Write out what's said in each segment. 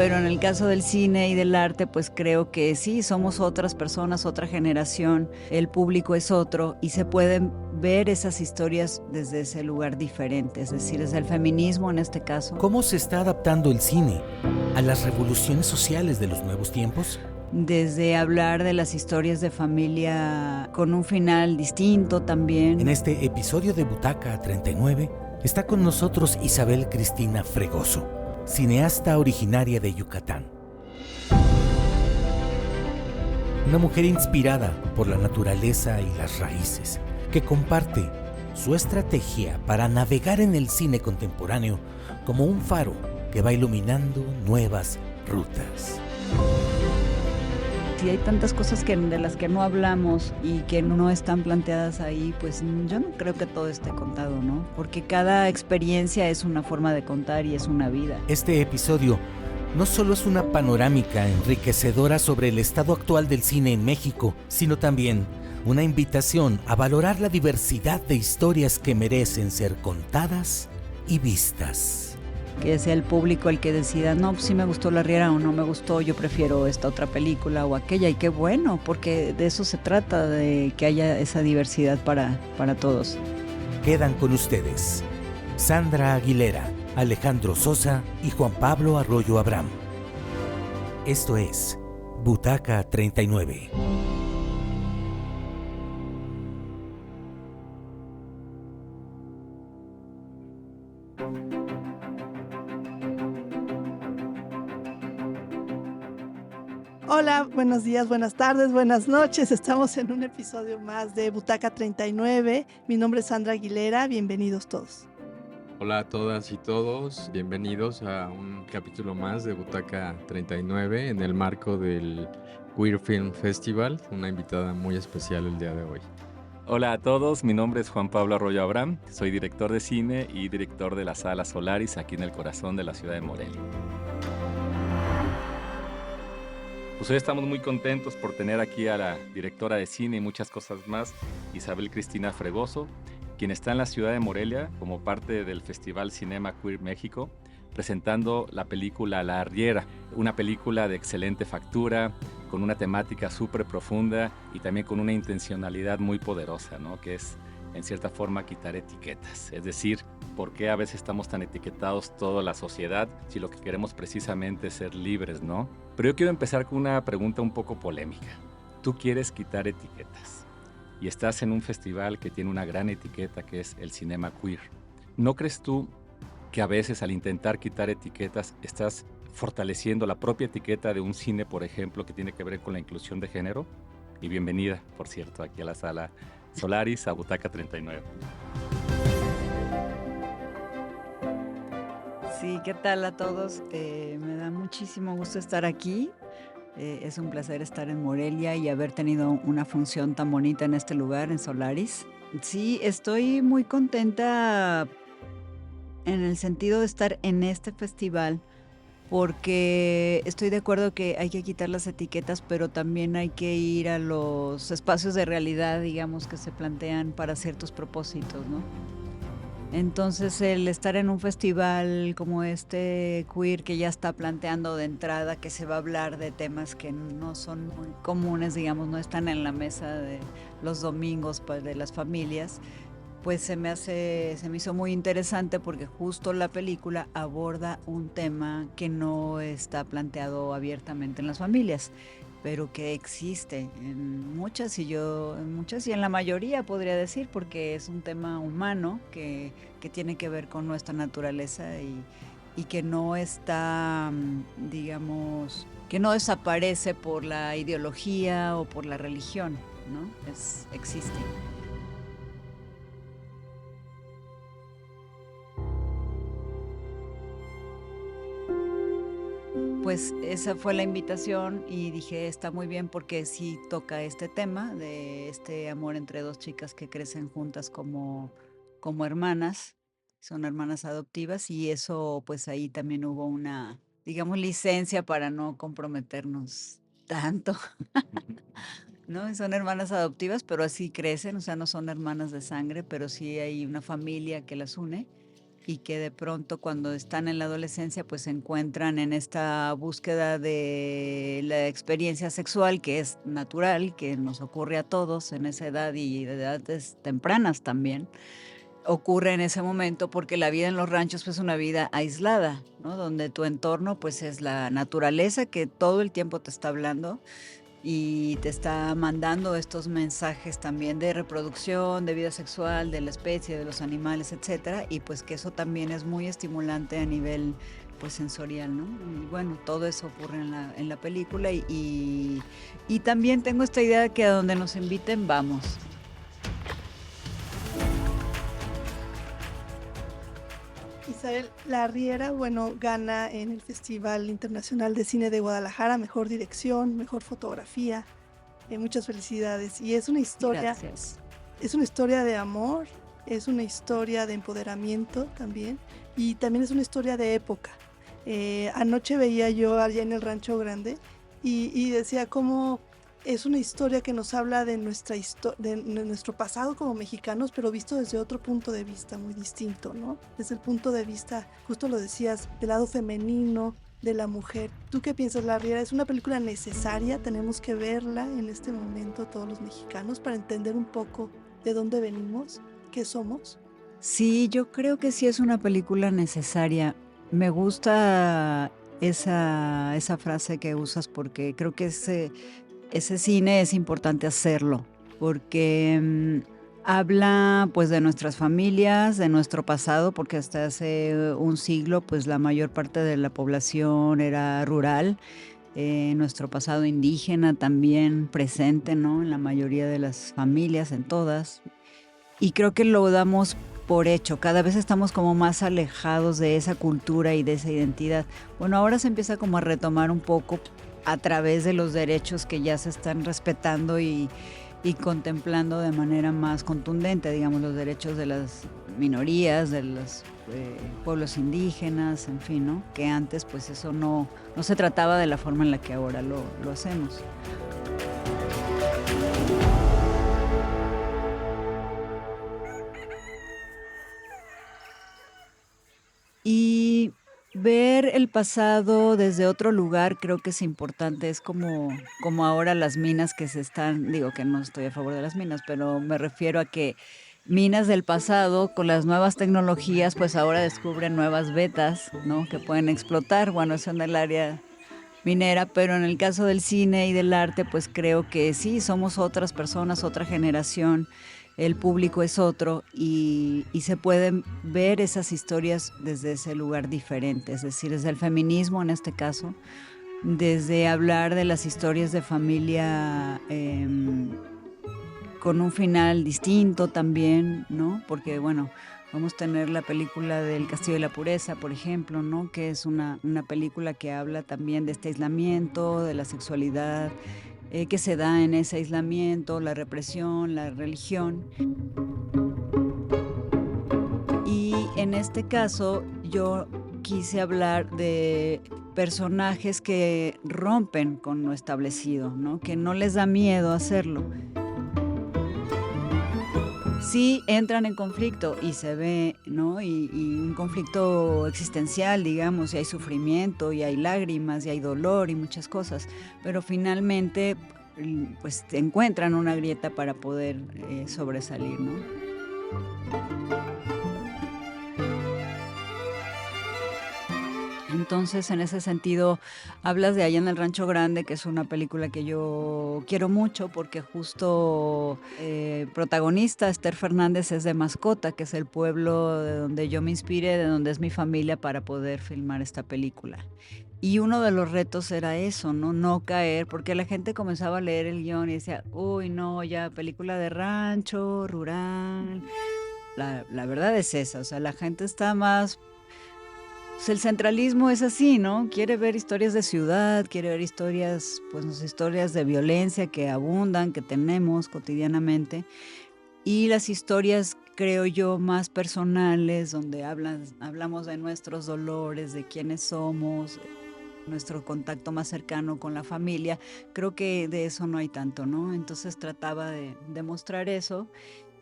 Pero en el caso del cine y del arte, pues creo que sí, somos otras personas, otra generación, el público es otro y se pueden ver esas historias desde ese lugar diferente, es decir, desde el feminismo en este caso. ¿Cómo se está adaptando el cine a las revoluciones sociales de los nuevos tiempos? Desde hablar de las historias de familia con un final distinto también. En este episodio de Butaca 39 está con nosotros Isabel Cristina Fregoso, cineasta originaria de Yucatán. Una mujer inspirada por la naturaleza y las raíces, que comparte su estrategia para navegar en el cine contemporáneo como un faro que va iluminando nuevas rutas. Si hay tantas cosas de las que no hablamos y que no están planteadas ahí, pues yo no creo que todo esté contado, ¿no? Porque cada experiencia es una forma de contar y es una vida. Este episodio no solo es una panorámica enriquecedora sobre el estado actual del cine en México, sino también una invitación a valorar la diversidad de historias que merecen ser contadas y vistas. Que sea el público el que decida, no, pues sí me gustó La Riera o no me gustó, yo prefiero esta otra película o aquella, y qué bueno, porque de eso se trata, de que haya esa diversidad para todos. Quedan con ustedes Sandra Aguilera, Alejandro Sosa y Juan Pablo Arroyo Abraham. Esto es Butaca 39. Hola, buenos días, buenas tardes, buenas noches. Estamos en un episodio más de Butaca 39. Mi nombre es Sandra Aguilera, bienvenidos todos. Hola a todas y todos, bienvenidos a un capítulo más de Butaca 39 en el marco del Queer Film Festival, una invitada muy especial el día de hoy. Hola a todos, mi nombre es Juan Pablo Arroyo Abraham, soy director de cine y director de la Sala Solaris aquí en el corazón de la ciudad de Morelia. Pues hoy estamos muy contentos por tener aquí a la directora de cine y muchas cosas más, Isabel Cristina Fregoso, quien está en la ciudad de Morelia como parte del Festival Cinema Queer México, presentando la película La Riera, una película de excelente factura, con una temática súper profunda y también con una intencionalidad muy poderosa, ¿no? Que es, en cierta forma, quitar etiquetas. Es decir, ¿por qué a veces estamos tan etiquetados toda la sociedad si lo que queremos precisamente es ser libres, ¿no? Pero yo quiero empezar con una pregunta un poco polémica. ¿Tú quieres quitar etiquetas? Y estás en un festival que tiene una gran etiqueta que es el cinema queer. ¿No crees tú que a veces al intentar quitar etiquetas estás fortaleciendo la propia etiqueta de un cine, por ejemplo, que tiene que ver con la inclusión de género? Y bienvenida, por cierto, aquí a la Sala Solaris, a Butaca 39. Sí, ¿qué tal a todos? Me da muchísimo gusto estar aquí. Es un placer estar en Morelia y haber tenido una función tan bonita en este lugar, en Solaris. Sí, estoy muy contenta en el sentido de estar en este festival, porque estoy de acuerdo que hay que quitar las etiquetas, pero también hay que ir a los espacios de realidad, digamos, que se plantean para ciertos propósitos, ¿no? Entonces, el estar en un festival como este queer, que ya está planteando de entrada que se va a hablar de temas que no son muy comunes, digamos, no están en la mesa de los domingos de las familias, pues se me hizo muy interesante porque justo la película aborda un tema que no está planteado abiertamente en las familias, pero que existe en muchas y en la mayoría podría decir, porque es un tema humano que tiene que ver con nuestra naturaleza y que no está, digamos, que no desaparece por la ideología o por la religión, ¿no? Existe. Pues esa fue la invitación y dije, está muy bien porque sí toca este tema de este amor entre dos chicas que crecen juntas como hermanas, son hermanas adoptivas, y eso pues ahí también hubo una, digamos, licencia para no comprometernos tanto, ¿no? Son hermanas adoptivas, pero así crecen, o sea, no son hermanas de sangre, pero sí hay una familia que las une. y que de pronto cuando están en la adolescencia pues se encuentran en esta búsqueda de la experiencia sexual que es natural, que nos ocurre a todos en esa edad y de edades tempranas también. Ocurre en ese momento porque la vida en los ranchos pues es una vida aislada, ¿no? Donde tu entorno pues es la naturaleza que todo el tiempo te está hablando y te está mandando estos mensajes también de reproducción, de vida sexual, de la especie, de los animales, etcétera, y pues que eso también es muy estimulante a nivel pues sensorial, ¿no? Y bueno, todo eso ocurre en la película y también tengo esta idea de que a donde nos inviten vamos. Isabel Larriera, bueno, gana en el Festival Internacional de Cine de Guadalajara mejor dirección, mejor fotografía. Muchas felicidades. Y es una historia, Gracias. es una historia de amor, es una historia de empoderamiento también, y también es una historia de época. Anoche veía yo allá en el Rancho Grande y decía cómo es una historia que nos habla de nuestro pasado como mexicanos, pero visto desde otro punto de vista muy distinto, ¿no? Desde el punto de vista, justo lo decías, del lado femenino, de la mujer. ¿Tú qué piensas, Larriera? ¿Es una película necesaria? ¿Tenemos que verla en este momento todos los mexicanos para entender un poco de dónde venimos, qué somos? Sí, yo creo que sí es una película necesaria. Me gusta esa frase que usas porque creo que ese cine es importante hacerlo, porque habla pues de nuestras familias, de nuestro pasado, porque hasta hace un siglo pues la mayor parte de la población era rural, nuestro pasado indígena también presente, ¿no? En la mayoría de las familias, en todas. Y creo que lo damos por hecho, cada vez estamos como más alejados de esa cultura y de esa identidad. Bueno, ahora se empieza como a retomar un poco a través de los derechos que ya se están respetando y contemplando de manera más contundente, digamos, los derechos de las minorías, de los pueblos indígenas, en fin, ¿no? Que antes pues eso no se trataba de la forma en la que ahora lo hacemos. Y ver el pasado desde otro lugar creo que es importante, es como ahora las minas que se están, digo que no estoy a favor de las minas, pero me refiero a que minas del pasado con las nuevas tecnologías, pues ahora descubren nuevas vetas, ¿no? Que pueden explotar, bueno, eso en el área minera, pero en el caso del cine y del arte, pues creo que sí, somos otras personas, otra generación, el público es otro y se pueden ver esas historias desde ese lugar diferente, es decir, desde el feminismo en este caso, desde hablar de las historias de familia con un final distinto también, ¿no? Porque bueno, vamos a tener la película del Castillo de la Pureza, por ejemplo, ¿no? Que es una película que habla también de este aislamiento, de la sexualidad, que se da en ese aislamiento, la represión, la religión. Y en este caso yo quise hablar de personajes que rompen con lo establecido, ¿no? Que no les da miedo hacerlo. Sí entran en conflicto y se ve, ¿no? Y un conflicto existencial, digamos, y hay sufrimiento, y hay lágrimas, y hay dolor y muchas cosas, pero finalmente, pues encuentran una grieta para poder sobresalir, ¿no? Entonces, en ese sentido, hablas de Allá en el Rancho Grande, que es una película que yo quiero mucho porque justo protagonista Esther Fernández es de Mascota, que es el pueblo de donde yo me inspiré, de donde es mi familia para poder filmar esta película. Y uno de los retos era eso, ¿no? No caer, porque la gente comenzaba a leer el guión y decía, uy, no, ya película de rancho, rural. La verdad es esa, o sea, la gente está más. Pues el centralismo es así, ¿no? Quiere ver historias de ciudad, quiere ver historias, pues historias de violencia que abundan, que tenemos cotidianamente. Y las historias, creo yo, más personales, donde hablamos de nuestros dolores, de quiénes somos, nuestro contacto más cercano con la familia, creo que de eso no hay tanto, ¿no? Entonces trataba de mostrar eso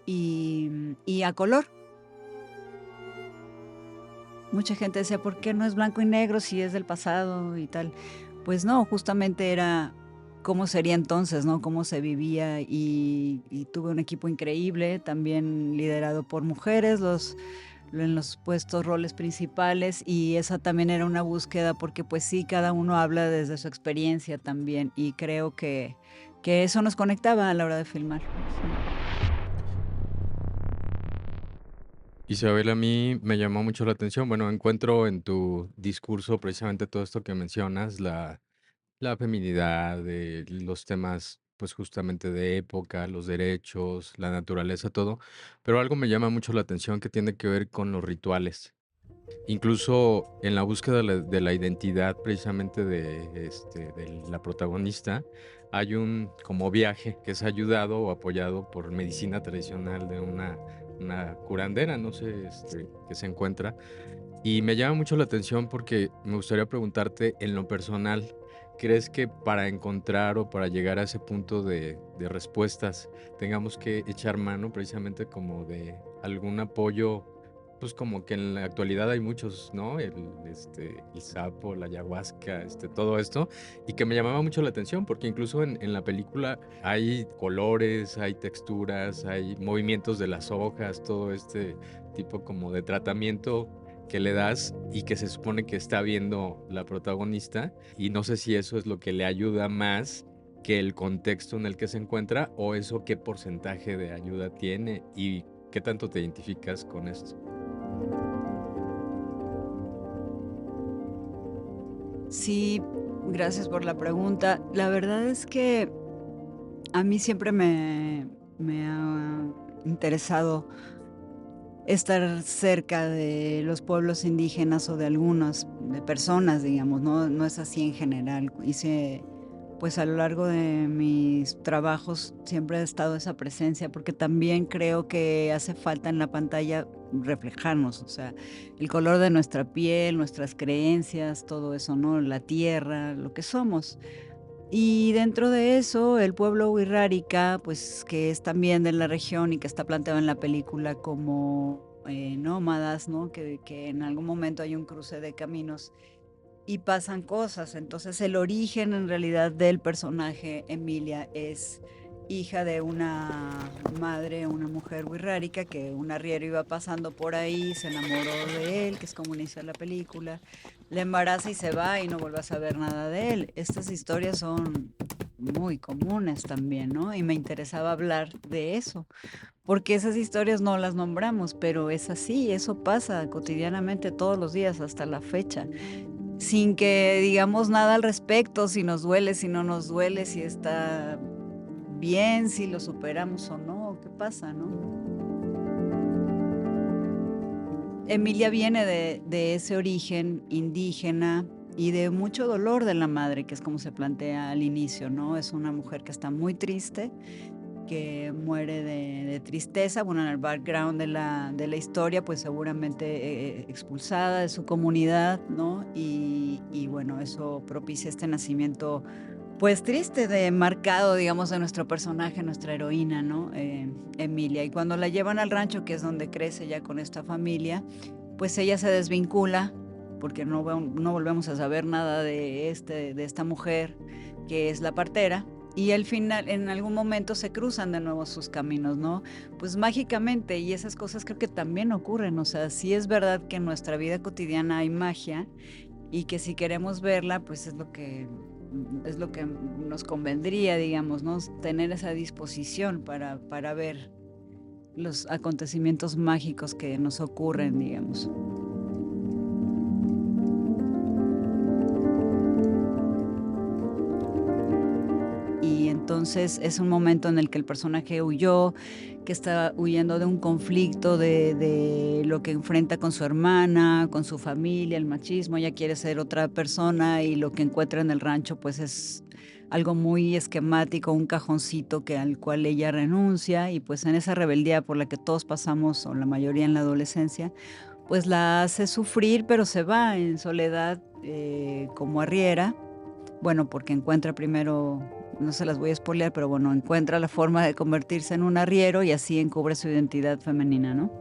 y a color. Mucha gente decía, ¿por qué no es blanco y negro si es del pasado y tal? Pues no, justamente era cómo sería entonces, ¿no? Cómo se vivía y tuve un equipo increíble, también liderado por mujeres, en los puestos, roles principales, y esa también era una búsqueda porque pues sí, cada uno habla desde su experiencia también y creo que eso nos conectaba a la hora de filmar. Sí. Isabel, a mí me llamó mucho la atención. Bueno, encuentro en tu discurso precisamente todo esto que mencionas, la feminidad, los temas, pues justamente de época, los derechos, la naturaleza, todo. Pero algo me llama mucho la atención que tiene que ver con los rituales. Incluso en la búsqueda de la identidad precisamente de la protagonista, hay un como viaje que es ayudado o apoyado por medicina tradicional de una curandera, no sé, que se encuentra. Y me llama mucho la atención porque me gustaría preguntarte en lo personal, ¿crees que para encontrar o para llegar a ese punto de respuestas tengamos que echar mano precisamente como de algún apoyo? Pues como que en la actualidad hay muchos, ¿no? El sapo, la ayahuasca, todo esto, y que me llamaba mucho la atención porque incluso en la película hay colores, hay texturas, hay movimientos de las hojas, todo este tipo como de tratamiento que le das y que se supone que está viendo la protagonista, y no sé si eso es lo que le ayuda más que el contexto en el que se encuentra, o eso qué porcentaje de ayuda tiene y qué tanto te identificas con esto. Sí, gracias por la pregunta. La verdad es que a mí siempre me ha interesado estar cerca de los pueblos indígenas o de algunas de personas, digamos, no es así en general. Hice, pues, a lo largo de mis trabajos siempre ha estado esa presencia, porque también creo que hace falta en la pantalla reflejarnos, o sea, el color de nuestra piel, nuestras creencias, todo eso, ¿no? La tierra, lo que somos. Y dentro de eso, el pueblo wixárika, pues, que es también de la región y que está planteado en la película como, nómadas, ¿no? Que en algún momento hay un cruce de caminos y pasan cosas. Entonces, el origen, en realidad, del personaje, Emilia, es hija de una madre, una mujer wixárika, que un arriero iba pasando por ahí, se enamoró de él, que es como inicia la película, le embaraza y se va y no vuelve a saber nada de él. Estas historias son muy comunes también, ¿no? Y me interesaba hablar de eso, porque esas historias no las nombramos, pero es así, eso pasa cotidianamente todos los días hasta la fecha, sin que digamos nada al respecto, si nos duele, si no nos duele, si está bien, si lo superamos o no, qué pasa, ¿no? Emilia viene de ese origen indígena y de mucho dolor de la madre, que es como se plantea al inicio, ¿no? Es una mujer que está muy triste, que muere de tristeza. Bueno, en el background de la historia, pues seguramente expulsada de su comunidad, ¿no? Y bueno, eso propicia este nacimiento, pues triste, marcado, digamos, de nuestro personaje, nuestra heroína, ¿no? Emilia. Y cuando la llevan al rancho, que es donde crece ya con esta familia, pues ella se desvincula porque no volvemos a saber nada de esta mujer que es la partera. Y al final, en algún momento se cruzan de nuevo sus caminos, ¿no? Pues mágicamente, y esas cosas creo que también ocurren. O sea, sí es verdad que en nuestra vida cotidiana hay magia y que si queremos verla, pues es lo que nos convendría, digamos, ¿no? Tener esa disposición para ver los acontecimientos mágicos que nos ocurren, digamos. Y entonces es un momento en el que el personaje huyó, que está huyendo de un conflicto de lo que enfrenta con su hermana, con su familia, el machismo. Ella quiere ser otra persona y lo que encuentra en el rancho pues es algo muy esquemático, un cajoncito al cual ella renuncia, y pues en esa rebeldía por la que todos pasamos, o la mayoría en la adolescencia, pues la hace sufrir, pero se va en soledad, como arriera. Bueno, porque encuentra primero, no se las voy a espolear, pero bueno, encuentra la forma de convertirse en un arriero y así encubre su identidad femenina, ¿no?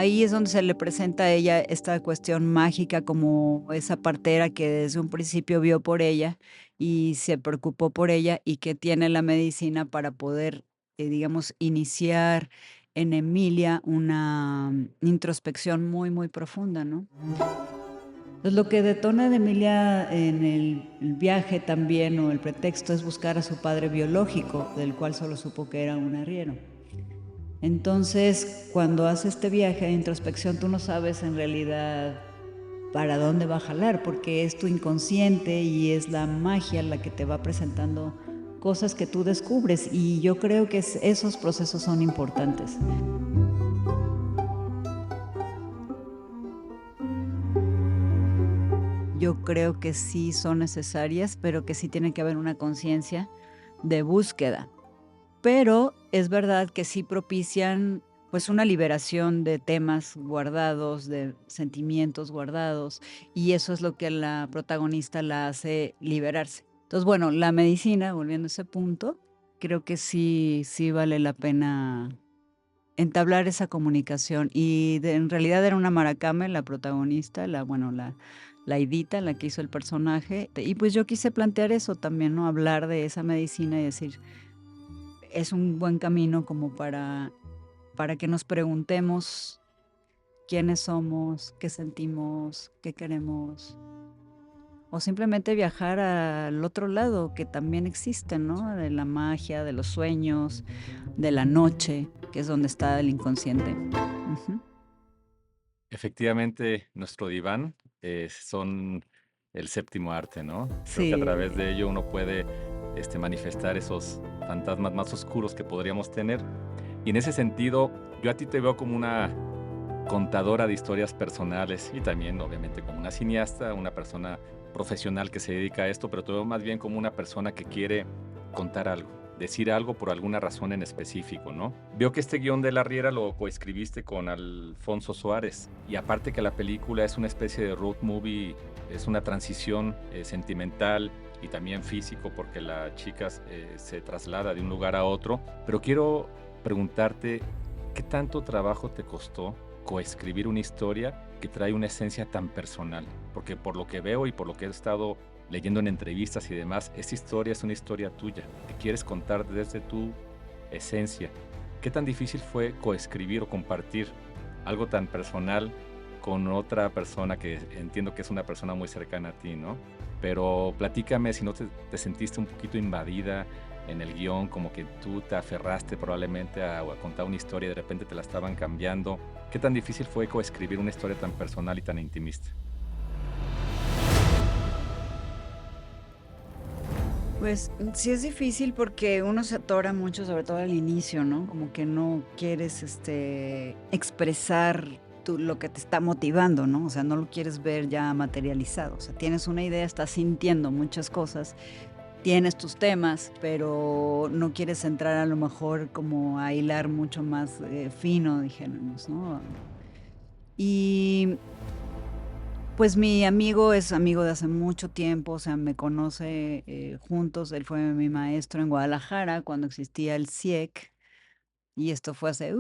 ahí es donde se le presenta a ella esta cuestión mágica, como esa partera que desde un principio vio por ella y se preocupó por ella y que tiene la medicina para poder, digamos, iniciar en Emilia una introspección muy, muy profunda, ¿no? Pues lo que detona de Emilia en el viaje también, o el pretexto, es buscar a su padre biológico, del cual solo supo que era un arriero. Entonces, cuando hace este viaje de introspección, tú no sabes en realidad para dónde va a jalar, porque es tu inconsciente y es la magia la que te va presentando cosas que tú descubres, y yo creo que esos procesos son importantes. Yo creo que sí son necesarias, pero que sí tiene que haber una conciencia de búsqueda. Pero es verdad que sí propician, pues, una liberación de temas guardados, de sentimientos guardados, y eso es lo que a la protagonista la hace liberarse. Entonces, bueno, la medicina, volviendo a ese punto, creo que sí vale la pena entablar esa comunicación. Y en realidad era una maracame la protagonista, la Idita, la que hizo el personaje. Y pues yo quise plantear eso también, ¿no? Hablar de esa medicina y decir, es un buen camino como para que nos preguntemos quiénes somos, qué sentimos, qué queremos, o simplemente viajar al otro lado que también existe, ¿no? De la magia, de los sueños, de la noche, que es donde está el inconsciente. Ujú. Efectivamente, nuestro diván son el séptimo arte, ¿no? Creo que a Sí. través de ello uno puede manifestar esos fantasmas más oscuros que podríamos tener. Y en ese sentido, yo a ti te veo como una contadora de historias personales y también, obviamente, como una cineasta, una persona profesional que se dedica a esto, pero te veo más bien como una persona que quiere contar algo, decir algo por alguna razón en específico, ¿no? Veo que este guión de La Riera lo coescribiste con Alfonso Suárez, y aparte que la película es una especie de road movie, es una transición sentimental y también físico, porque la chica se traslada de un lugar a otro, pero quiero preguntarte, ¿qué tanto trabajo te costó coescribir una historia que trae una esencia tan personal? Porque por lo que veo y por lo que he estado leyendo en entrevistas y demás, esta historia es una historia tuya, que quieres contar desde tu esencia. ¿Qué tan difícil fue coescribir o compartir algo tan personal con otra persona que entiendo que es una persona muy cercana a ti, ¿no? Pero platícame si no te sentiste un poquito invadida en el guión, como que tú te aferraste probablemente a contar una historia y de repente te la estaban cambiando. ¿Qué tan difícil fue coescribir una historia tan personal y tan intimista? Pues sí es difícil porque uno se atora mucho, sobre todo al inicio, ¿no? Como que no quieres expresar lo que te está motivando, ¿no? O sea, no lo quieres ver ya materializado. O sea, tienes una idea, estás sintiendo muchas cosas, tienes tus temas, pero no quieres entrar a lo mejor como a hilar mucho más fino, dijéramos, ¿no? Y pues mi amigo es amigo de hace mucho tiempo, o sea, me conoce juntos, él fue mi maestro en Guadalajara cuando existía el CIEC, y esto fue hace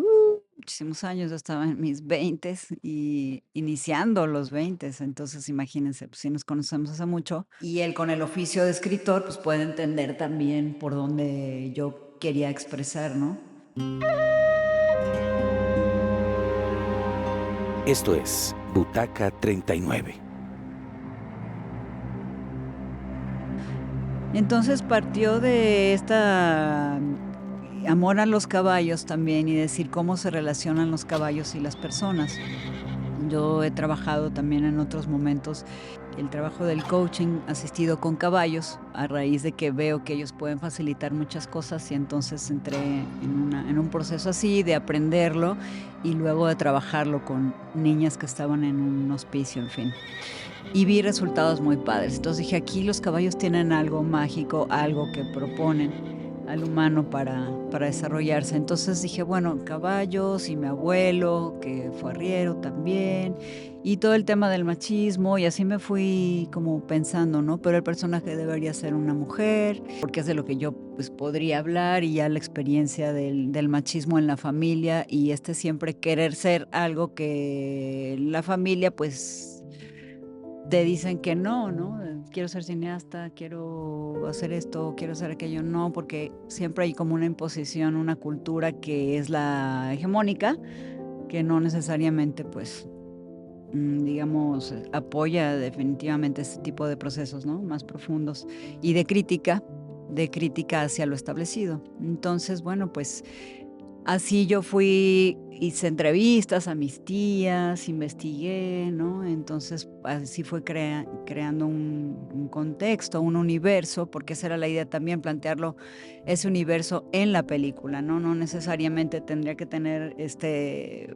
muchísimos años. Yo estaba en mis 20 y iniciando los 20, entonces imagínense, pues sí nos conocemos hace mucho, y él con el oficio de escritor, pues puede entender también por dónde yo quería expresar, ¿no? Esto es Butaca 39. Entonces partió de esta amor a los caballos también, y decir cómo se relacionan los caballos y las personas. Yo he trabajado también en otros momentos el trabajo del coaching asistido con caballos, a raíz de que veo que ellos pueden facilitar muchas cosas, y entonces entré en un proceso así de aprenderlo y luego de trabajarlo con niñas que estaban en un hospicio, en fin. Y vi resultados muy padres. Entonces dije, aquí los caballos tienen algo mágico, algo que proponen, al humano para desarrollarse. Entonces dije, bueno, caballos y mi abuelo, que fue arriero también, y todo el tema del machismo, y así me fui como pensando, ¿no? Pero el personaje debería ser una mujer, porque es de lo que yo pues podría hablar, y ya la experiencia del machismo en la familia, y siempre querer ser algo que la familia pues te dicen que no, ¿no? Quiero ser cineasta, quiero hacer esto, quiero hacer aquello, no, porque siempre hay como una imposición, una cultura que es la hegemónica, que no necesariamente, pues, digamos, apoya definitivamente este tipo de procesos, ¿no? Más profundos y de crítica hacia lo establecido. Entonces, bueno, pues así yo fui, hice entrevistas a mis tías, investigué, ¿no? Entonces, así fue creando un contexto, un universo, porque esa era la idea también, plantearlo, ese universo en la película, ¿no? No necesariamente tendría que tener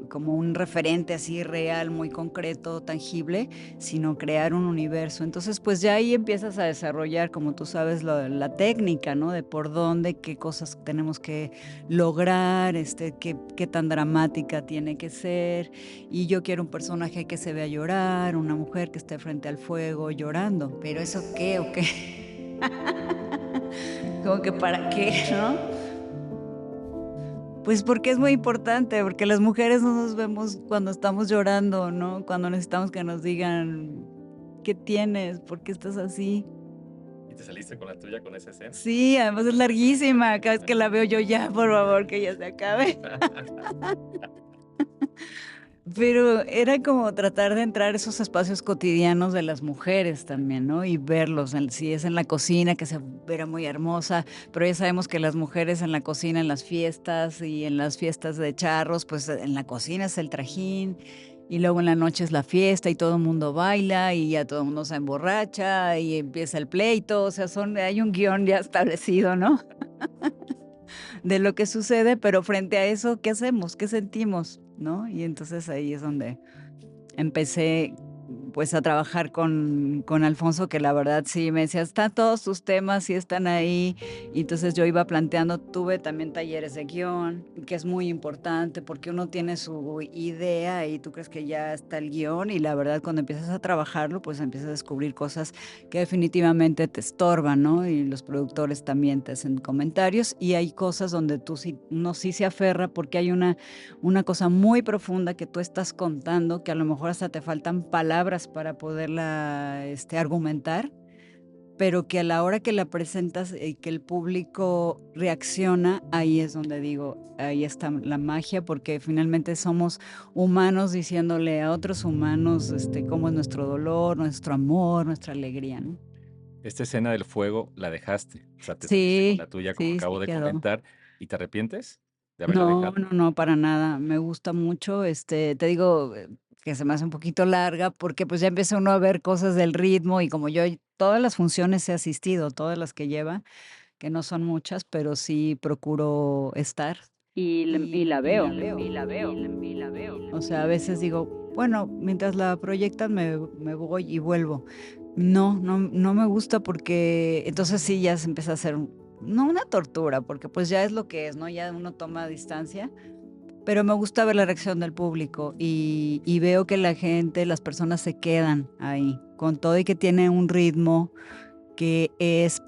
como un referente así real, muy concreto, tangible, sino crear un universo. Entonces, pues ya ahí empiezas a desarrollar, como tú sabes, la técnica, ¿no? De por dónde, qué cosas tenemos que lograr, qué tan dramática tiene que ser. Y yo quiero un personaje que se vea llorar, una mujer que esté frente al fuego llorando. ¿Pero eso qué o qué? Como que para qué, ¿no? Pues porque es muy importante, porque las mujeres no nos vemos cuando estamos llorando, ¿no? Cuando necesitamos que nos digan, ¿qué tienes? ¿Por qué estás así? ¿Y te saliste con la tuya con esa escena? Sí, además es larguísima. Cada vez que la veo yo, ya, por favor, que ya se acabe. Pero era como tratar de entrar a esos espacios cotidianos de las mujeres también, ¿no? Y verlos, si es en la cocina, que se verá muy hermosa, pero ya sabemos que las mujeres en la cocina, en las fiestas y en las fiestas de charros, pues en la cocina es el trajín, y luego en la noche es la fiesta y todo el mundo baila y ya todo el mundo se emborracha y empieza el pleito, o sea, hay un guión ya establecido, ¿no? De lo que sucede, pero frente a eso, ¿qué hacemos? ¿Qué sentimos? ¿No? Y entonces ahí es donde empecé, pues, a trabajar con Alfonso, que la verdad sí me decía: "Están todos tus temas, sí están ahí". Y entonces yo iba planteando, tuve también talleres de guión, que es muy importante, porque uno tiene su idea y tú crees que ya está el guión, y la verdad cuando empiezas a trabajarlo, pues empiezas a descubrir cosas que definitivamente te estorban, ¿no? Y los productores también te hacen comentarios, y hay cosas donde uno sí se aferra porque hay una cosa muy profunda que tú estás contando, que a lo mejor hasta te faltan palabras para poderla, argumentar, pero que a la hora que la presentas y que el público reacciona, ahí es donde digo, ahí está la magia, porque finalmente somos humanos diciéndole a otros humanos, cómo es nuestro dolor, nuestro amor, nuestra alegría, ¿no? Esta escena del fuego la dejaste, o sea, te saliste con Sí, la tuya, como sí, acabo sí de quedó. comentar, ¿y te arrepientes de haberla No, dejado? no, no, para nada. Me gusta mucho, te digo, que se me hace un poquito larga porque, pues, ya empieza uno a ver cosas del ritmo y como yo todas las funciones he asistido, todas las que lleva, que no son muchas, pero sí procuro estar y la veo, y la veo, y la veo. O sea, a veces digo, bueno, mientras la proyectan me voy y vuelvo. No, no, no me gusta porque entonces sí ya se empieza a hacer no una tortura, porque pues ya es lo que es, ¿no? Ya uno toma distancia, pero me gusta ver la reacción del público y veo que la gente, las personas se quedan ahí, con todo y que tiene un ritmo que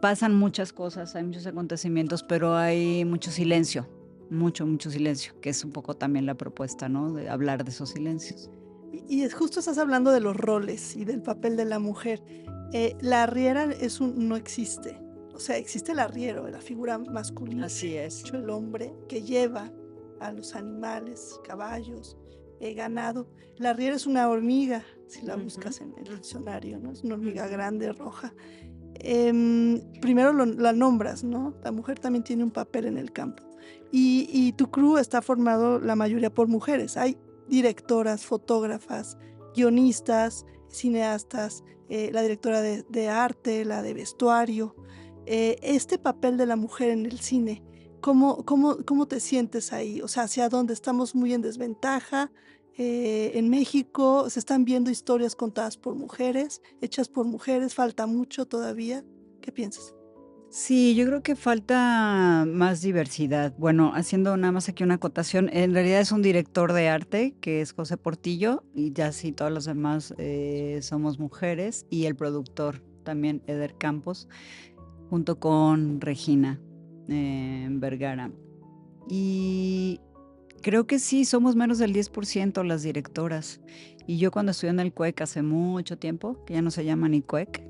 pasan muchas cosas, hay muchos acontecimientos, pero hay mucho silencio, mucho, mucho silencio, que es un poco también la propuesta, ¿no? De hablar de esos silencios. Y es justo estás hablando de los roles y del papel de la mujer. La arriera no existe. O sea, existe el arriero, la figura masculina, Así es. hecho el hombre que lleva a los animales, caballos, ganado. La arriera es una hormiga, si la buscas en el diccionario, ¿no? Es una hormiga grande, roja. Primero la nombras, ¿no? La mujer también tiene un papel en el campo. Y tu crew está formado la mayoría por mujeres. Hay directoras, fotógrafas, guionistas, cineastas, la directora de arte, la de vestuario. Este papel de la mujer en el cine, ¿cómo te sientes ahí? O sea, ¿hacia dónde? ¿Estamos muy en desventaja? En México se están viendo historias contadas por mujeres, hechas por mujeres, falta mucho todavía. ¿Qué piensas? Sí, yo creo que falta más diversidad. Bueno, haciendo nada más aquí una acotación, en realidad es un director de arte que es José Portillo y ya sí, todos los demás somos mujeres y el productor también, Eder Campos, junto con Regina Vergara. Y creo que sí, somos menos del 10% las directoras. Y yo cuando estudié en el CUEC hace mucho tiempo, que ya no se llama ni CUEC,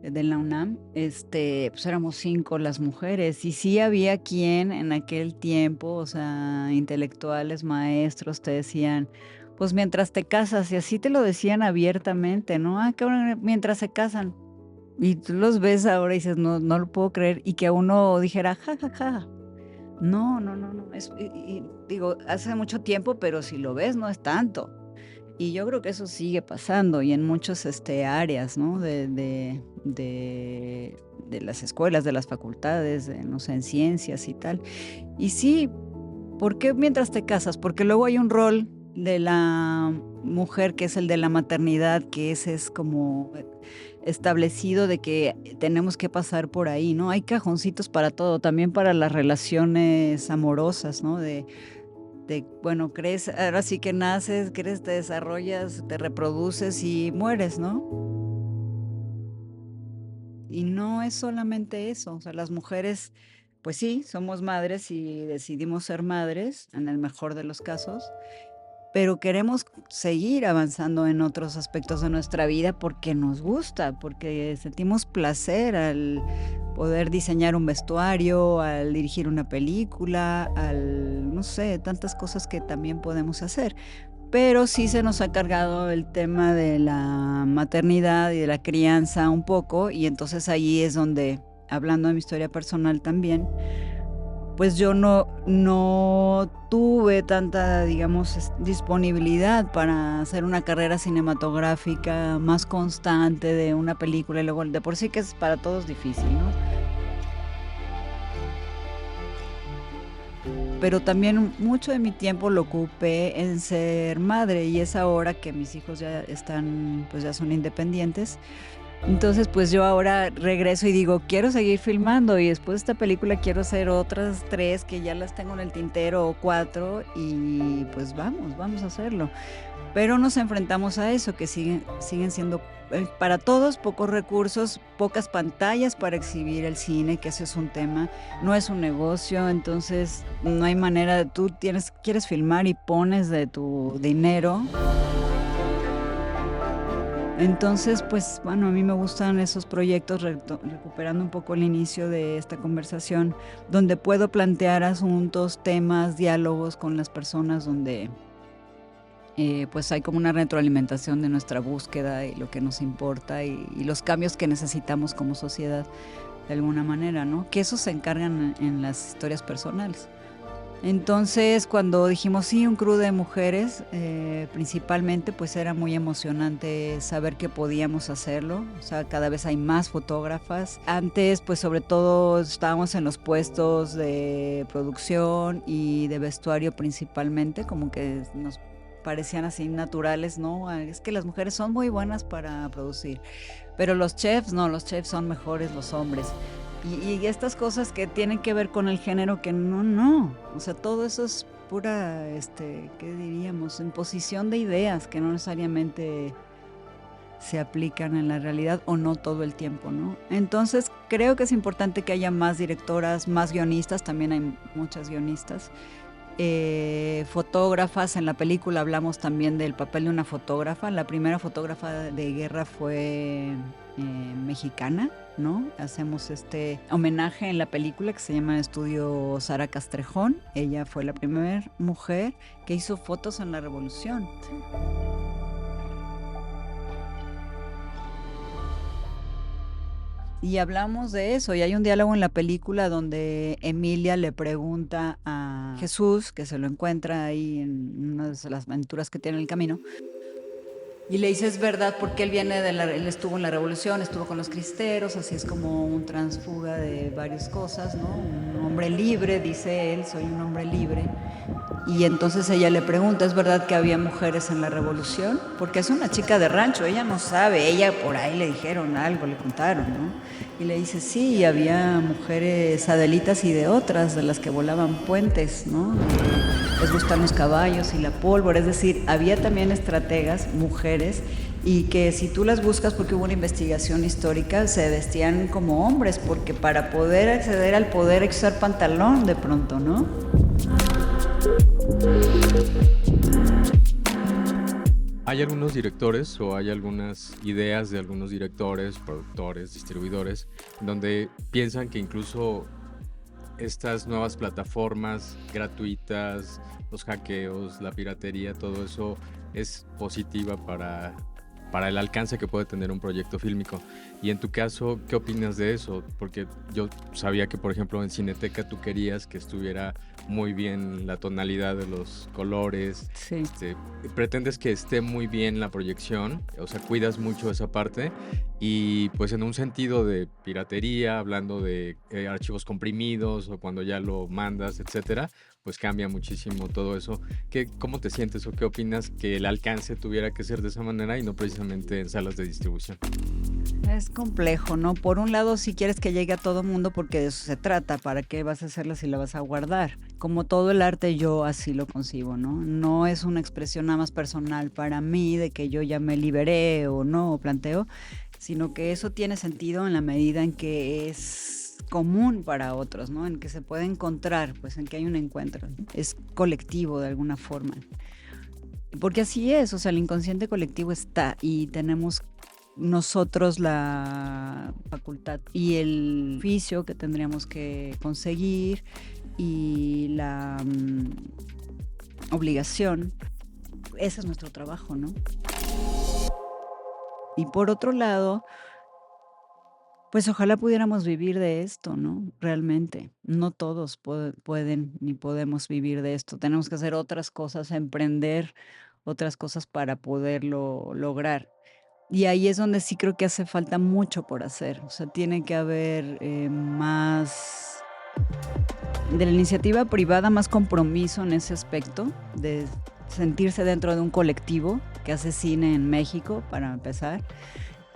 de la UNAM, pues éramos 5 las mujeres. Y sí había quien en aquel tiempo, o sea, intelectuales, maestros, te decían, pues mientras te casas, y así te lo decían abiertamente, ¿no? Ah, cabrón, mientras se casan. Y tú los ves ahora y dices, no, no lo puedo creer. Y que a uno dijera, ja, ja, ja. No, no, no, no. Y digo, hace mucho tiempo, pero si lo ves, no es tanto. Y yo creo que eso sigue pasando y en muchas áreas, ¿no? De las escuelas, de las facultades, no sé, en ciencias y tal. Y sí, ¿por qué mientras te casas? Porque luego hay un rol de la mujer que es el de la maternidad, que ese es como establecido de que tenemos que pasar por ahí, ¿no? Hay cajoncitos para todo, también para las relaciones amorosas, ¿no? Bueno, crees, ahora sí que naces, crees, te desarrollas, te reproduces y mueres, ¿no? Y no es solamente eso, o sea, las mujeres, pues sí, somos madres y decidimos ser madres, en el mejor de los casos, pero queremos seguir avanzando en otros aspectos de nuestra vida porque nos gusta, porque sentimos placer al poder diseñar un vestuario, al dirigir una película, no sé, tantas cosas que también podemos hacer. Pero sí se nos ha cargado el tema de la maternidad y de la crianza un poco, y entonces ahí es donde, hablando de mi historia personal también, pues yo no tuve tanta, digamos, disponibilidad para hacer una carrera cinematográfica más constante de una película, y luego de por sí que es para todos difícil, ¿no? Pero también mucho de mi tiempo lo ocupé en ser madre, y es ahora que mis hijos ya están, pues ya son independientes. Entonces, pues yo ahora regreso y digo, quiero seguir filmando, y después de esta película quiero hacer otras 3 que ya las tengo en el tintero, o 4, y pues vamos a hacerlo. Pero nos enfrentamos a eso, que siguen siendo para todos pocos recursos, pocas pantallas para exhibir el cine, que ese es un tema, no es un negocio, entonces no hay manera, tú quieres filmar y pones de tu dinero. Entonces, pues bueno, a mí me gustan esos proyectos, recuperando un poco el inicio de esta conversación, donde puedo plantear asuntos, temas, diálogos con las personas, donde pues hay como una retroalimentación de nuestra búsqueda y lo que nos importa y los cambios que necesitamos como sociedad de alguna manera, ¿no? Que esos se encargan en las historias personales. Entonces, cuando dijimos sí, un crew de mujeres, principalmente, pues era muy emocionante saber que podíamos hacerlo. O sea, cada vez hay más fotógrafas. Antes, pues sobre todo estábamos en los puestos de producción y de vestuario principalmente, como que nos parecían así naturales, ¿no? Es que las mujeres son muy buenas para producir, pero los chefs no, los chefs son mejores los hombres. Y estas cosas que tienen que ver con el género, que no, o sea, todo eso es pura, ¿qué diríamos? Imposición de ideas que no necesariamente se aplican en la realidad o no todo el tiempo, ¿no? Entonces creo que es importante que haya más directoras, más guionistas, también hay muchas guionistas, fotógrafas. En la película hablamos también del papel de una fotógrafa. La primera fotógrafa de guerra fue mexicana, ¿no? Hacemos este homenaje en la película que se llama Estudio Sara Castrejón. Ella fue la primera mujer que hizo fotos en la Revolución. Sí. Y hablamos de eso, y hay un diálogo en la película donde Emilia le pregunta a Jesús, que se lo encuentra ahí en una de las aventuras que tiene en el camino, Y le dice, es verdad, porque él viene él estuvo en la revolución, estuvo con los cristeros, así es como un transfuga de varias cosas, ¿no? Un hombre libre, dice él, soy un hombre libre. Y entonces ella le pregunta, ¿es verdad que había mujeres en la revolución? Porque es una chica de rancho, ella no sabe, ella por ahí le dijeron algo, le contaron, ¿no? Y le dice, sí, había mujeres adelitas y de otras, de las que volaban puentes, ¿no? Les gustan los caballos y la pólvora, es decir, había también estrategas, mujeres, y que si tú las buscas, porque hubo una investigación histórica, se vestían como hombres, porque para poder acceder al poder hay que usar pantalón de pronto, ¿no? ¿Hay algunos directores o hay algunas ideas de algunos directores, productores, distribuidores, donde piensan que incluso estas nuevas plataformas gratuitas, los hackeos, la piratería, todo eso es positiva para el alcance que puede tener un proyecto fílmico? Y en tu caso, ¿qué opinas de eso? Porque yo sabía que, por ejemplo, en Cineteca tú querías que estuviera muy bien la tonalidad de los colores, Sí. pretendes que esté muy bien la proyección, o sea, cuidas mucho esa parte, y pues en un sentido de piratería, hablando de archivos comprimidos o cuando ya lo mandas, etcétera, pues cambia muchísimo todo eso. ¿Cómo te sientes o qué opinas que el alcance tuviera que ser de esa manera y no precisamente en salas de distribución? Es complejo, ¿no? Por un lado, si quieres que llegue a todo mundo, porque de eso se trata, ¿para qué vas a hacerla si la vas a guardar? Como todo el arte, yo así lo concibo, ¿no? No es una expresión nada más personal para mí de que yo ya me liberé o no, o planteo, sino que eso tiene sentido en la medida en que es común para otros, ¿no? En que se puede encontrar, pues en que hay un encuentro, ¿no? Es colectivo de alguna forma. Porque así es, o sea, el inconsciente colectivo está y tenemos nosotros la facultad y el oficio que tendríamos que conseguir y la obligación. Ese es nuestro trabajo, ¿no? Y por otro lado, pues ojalá pudiéramos vivir de esto, ¿no? Realmente. No todos pueden ni podemos vivir de esto. Tenemos que hacer otras cosas, emprender otras cosas para poderlo lograr. Y ahí es donde sí creo que hace falta mucho por hacer. O sea, tiene que haber más de la iniciativa privada, más compromiso en ese aspecto, de sentirse dentro de un colectivo que hace cine en México, para empezar,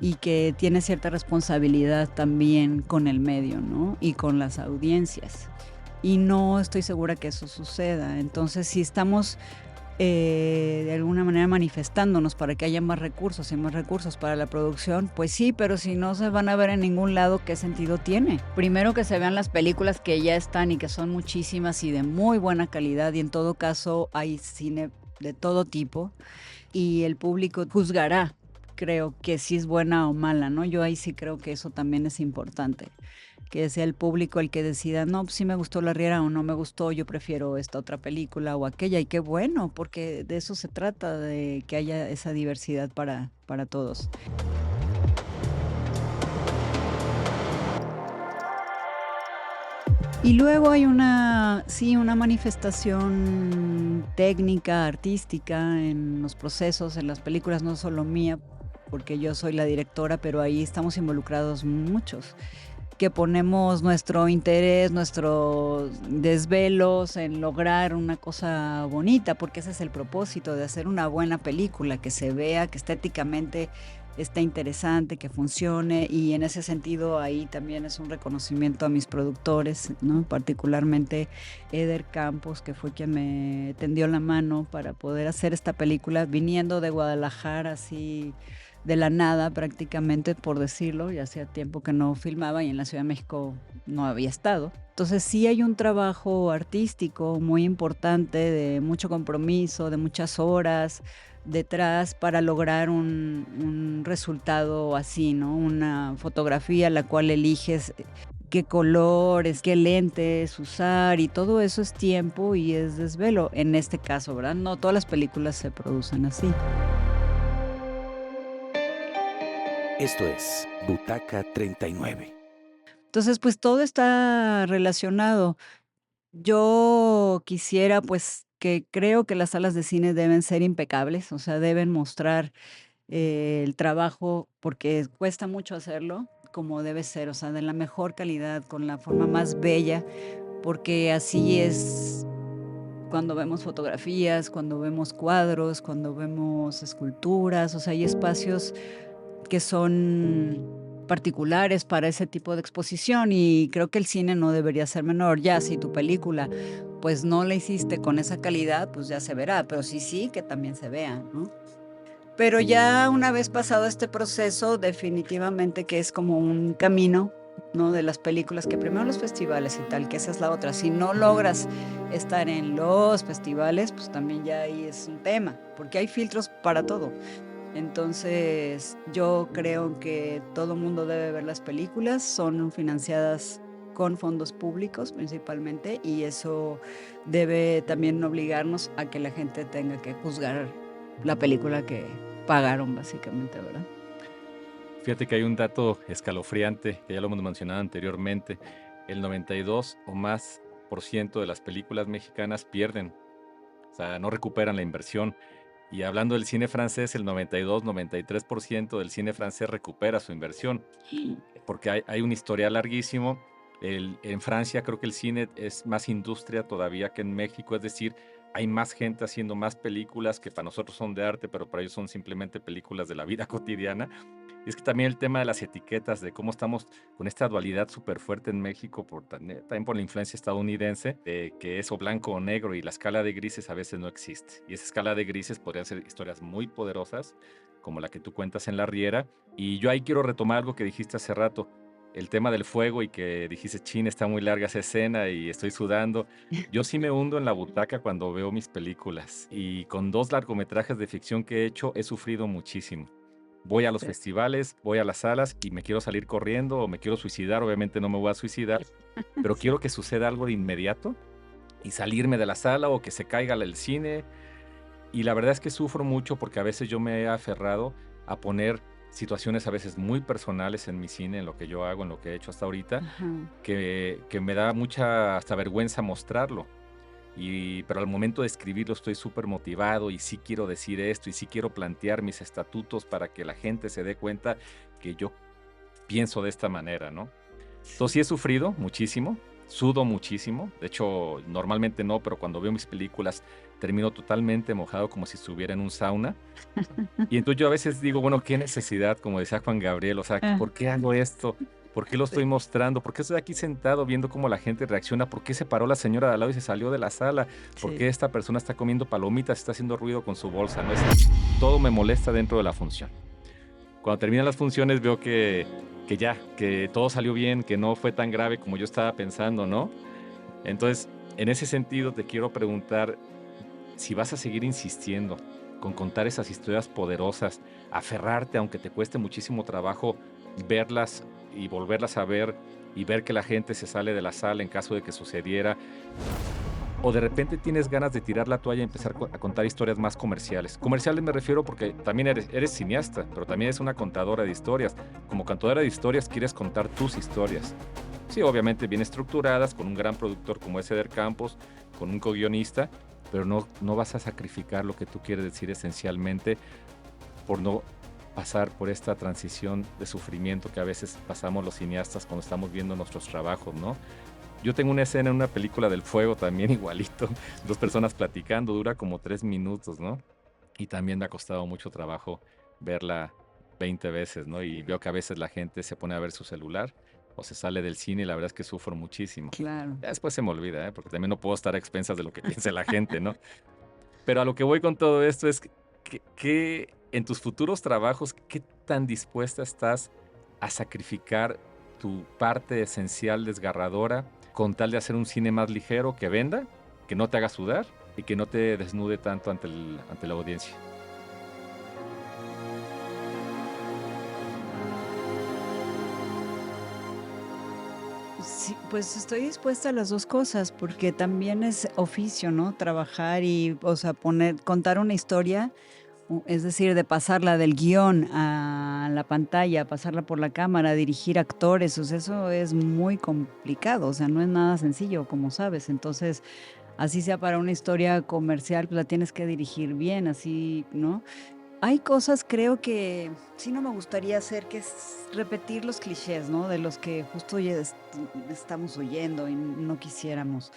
y que tiene cierta responsabilidad también con el medio, ¿no? Y con las audiencias. Y no estoy segura que eso suceda. Entonces, si estamos de alguna manera manifestándonos para que haya más recursos y más recursos para la producción, pues sí, pero si no se van a ver en ningún lado, ¿qué sentido tiene? Primero que se vean las películas que ya están y que son muchísimas y de muy buena calidad, y en todo caso hay cine de todo tipo y el público juzgará, creo, que si es buena o mala, ¿no? Yo ahí sí creo que eso también es importante, que sea el público el que decida, no, pues sí me gustó La Riera o no me gustó, yo prefiero esta otra película o aquella, y qué bueno, porque de eso se trata, de que haya esa diversidad para todos. Y luego hay una manifestación técnica, artística en los procesos, en las películas, no solo mía, porque yo soy la directora, pero ahí estamos involucrados muchos, que ponemos nuestro interés, nuestros desvelos en lograr una cosa bonita, porque ese es el propósito de hacer una buena película, que se vea, que estéticamente esté interesante, que funcione, y en ese sentido ahí también es un reconocimiento a mis productores, ¿no? Particularmente Eder Campos, que fue quien me tendió la mano para poder hacer esta película, viniendo de Guadalajara así de la nada prácticamente, por decirlo, ya hacía tiempo que no filmaba y en la Ciudad de México no había estado. Entonces sí hay un trabajo artístico muy importante, de mucho compromiso, de muchas horas detrás para lograr un resultado así, ¿no? Una fotografía la cual eliges qué colores, qué lentes usar, y todo eso es tiempo y es desvelo, en este caso, ¿verdad? No todas las películas se producen así. Esto es Butaca 39. Entonces, pues todo está relacionado. Yo quisiera, pues, que creo que las salas de cine deben ser impecables, o sea, deben mostrar el trabajo, porque cuesta mucho hacerlo, como debe ser, o sea, de la mejor calidad, con la forma más bella, porque así es cuando vemos fotografías, cuando vemos cuadros, cuando vemos esculturas, o sea, hay espacios que son particulares para ese tipo de exposición y creo que el cine no debería ser menor. Ya si tu película pues no la hiciste con esa calidad, pues ya se verá, pero sí, sí, que también se vea, ¿no? Pero ya una vez pasado este proceso, definitivamente que es como un camino, ¿no? De las películas, que primero los festivales y tal, que esa es la otra. Si no logras estar en los festivales, pues también ya ahí es un tema, porque hay filtros para todo. Entonces, yo creo que todo mundo debe ver las películas, son financiadas con fondos públicos principalmente, y eso debe también obligarnos a que la gente tenga que juzgar la película que pagaron básicamente, ¿verdad? Fíjate que hay un dato escalofriante que ya lo hemos mencionado anteriormente. El 92 o más por ciento de las películas mexicanas pierden, o sea, no recuperan la inversión. Y hablando del cine francés, el 92-93% del cine francés recupera su inversión, porque hay un historial larguísimo. En Francia creo que el cine es más industria todavía que en México, es decir, hay más gente haciendo más películas que para nosotros son de arte, pero para ellos son simplemente películas de la vida cotidiana. Y es que también el tema de las etiquetas, de cómo estamos con esta dualidad súper fuerte en México, también por la influencia estadounidense, de que es o blanco o negro y la escala de grises a veces no existe. Y esa escala de grises podrían ser historias muy poderosas, como la que tú cuentas en La Riera. Y yo ahí quiero retomar algo que dijiste hace rato, el tema del fuego y que dijiste, chin, está muy larga esa escena y estoy sudando. Yo sí me hundo en la butaca cuando veo mis películas y con 2 largometrajes de ficción que he hecho he sufrido muchísimo. Voy a los Sí. festivales, voy a las salas y me quiero salir corriendo o me quiero suicidar, obviamente no me voy a suicidar, pero quiero que suceda algo de inmediato y salirme de la sala o que se caiga el cine. Y la verdad es que sufro mucho porque a veces yo me he aferrado a poner situaciones a veces muy personales en mi cine, en lo que yo hago, en lo que he hecho hasta ahorita, Ajá. que me da mucha hasta vergüenza mostrarlo. Pero al momento de escribirlo estoy súper motivado y sí quiero decir esto y sí quiero plantear mis estatutos para que la gente se dé cuenta que yo pienso de esta manera, ¿no? Entonces sí he sufrido muchísimo, sudo muchísimo, de hecho normalmente no, pero cuando veo mis películas termino totalmente mojado como si estuviera en un sauna. Y entonces yo a veces digo, bueno, qué necesidad, como decía Juan Gabriel, o sea, Ah, ¿por qué hago esto? ¿Por qué lo estoy sí, mostrando? ¿Por qué estoy aquí sentado viendo cómo la gente reacciona? ¿Por qué se paró la señora de al lado y se salió de la sala? ¿Por qué sí. esta persona está comiendo palomitas, está haciendo ruido con su bolsa? ¿No? Todo me molesta dentro de la función. Cuando terminan las funciones veo que todo salió bien, que no fue tan grave como yo estaba pensando, ¿no? Entonces, en ese sentido te quiero preguntar si vas a seguir insistiendo con contar esas historias poderosas, aferrarte aunque te cueste muchísimo trabajo verlas y volverlas a ver y ver que la gente se sale de la sala en caso de que sucediera, o de repente tienes ganas de tirar la toalla y empezar a contar historias más comerciales. Comerciales me refiero porque también eres cineasta, pero también eres una contadora de historias. Como contadora de historias quieres contar tus historias. Sí, obviamente bien estructuradas, con un gran productor como es Eder Campos, con un co-guionista, pero no vas a sacrificar lo que tú quieres decir esencialmente por no pasar por esta transición de sufrimiento que a veces pasamos los cineastas cuando estamos viendo nuestros trabajos, ¿no? Yo tengo una escena en una película del fuego también igualito, 2 personas platicando, dura como 3 minutos, ¿no? Y también me ha costado mucho trabajo verla 20 veces, ¿no? Y veo que a veces la gente se pone a ver su celular o se sale del cine y la verdad es que sufro muchísimo. Claro. Ya después se me olvida, ¿eh? Porque también no puedo estar a expensas de lo que piense la gente, ¿no? Pero a lo que voy con todo esto es que en tus futuros trabajos, ¿qué tan dispuesta estás a sacrificar tu parte esencial desgarradora con tal de hacer un cine más ligero que venda, que no te haga sudar y que no te desnude tanto ante la audiencia? Sí, pues estoy dispuesta a las 2 cosas, porque también es oficio, ¿no? Trabajar y, o sea, contar una historia, es decir, de pasarla del guión a la pantalla, pasarla por la cámara, dirigir actores, o sea, eso es muy complicado, o sea, no es nada sencillo, como sabes. Entonces, así sea para una historia comercial, pues la tienes que dirigir bien, así, ¿no? Hay cosas, creo que sí no me gustaría hacer, que es repetir los clichés, ¿no? De los que justo ya estamos oyendo y no quisiéramos.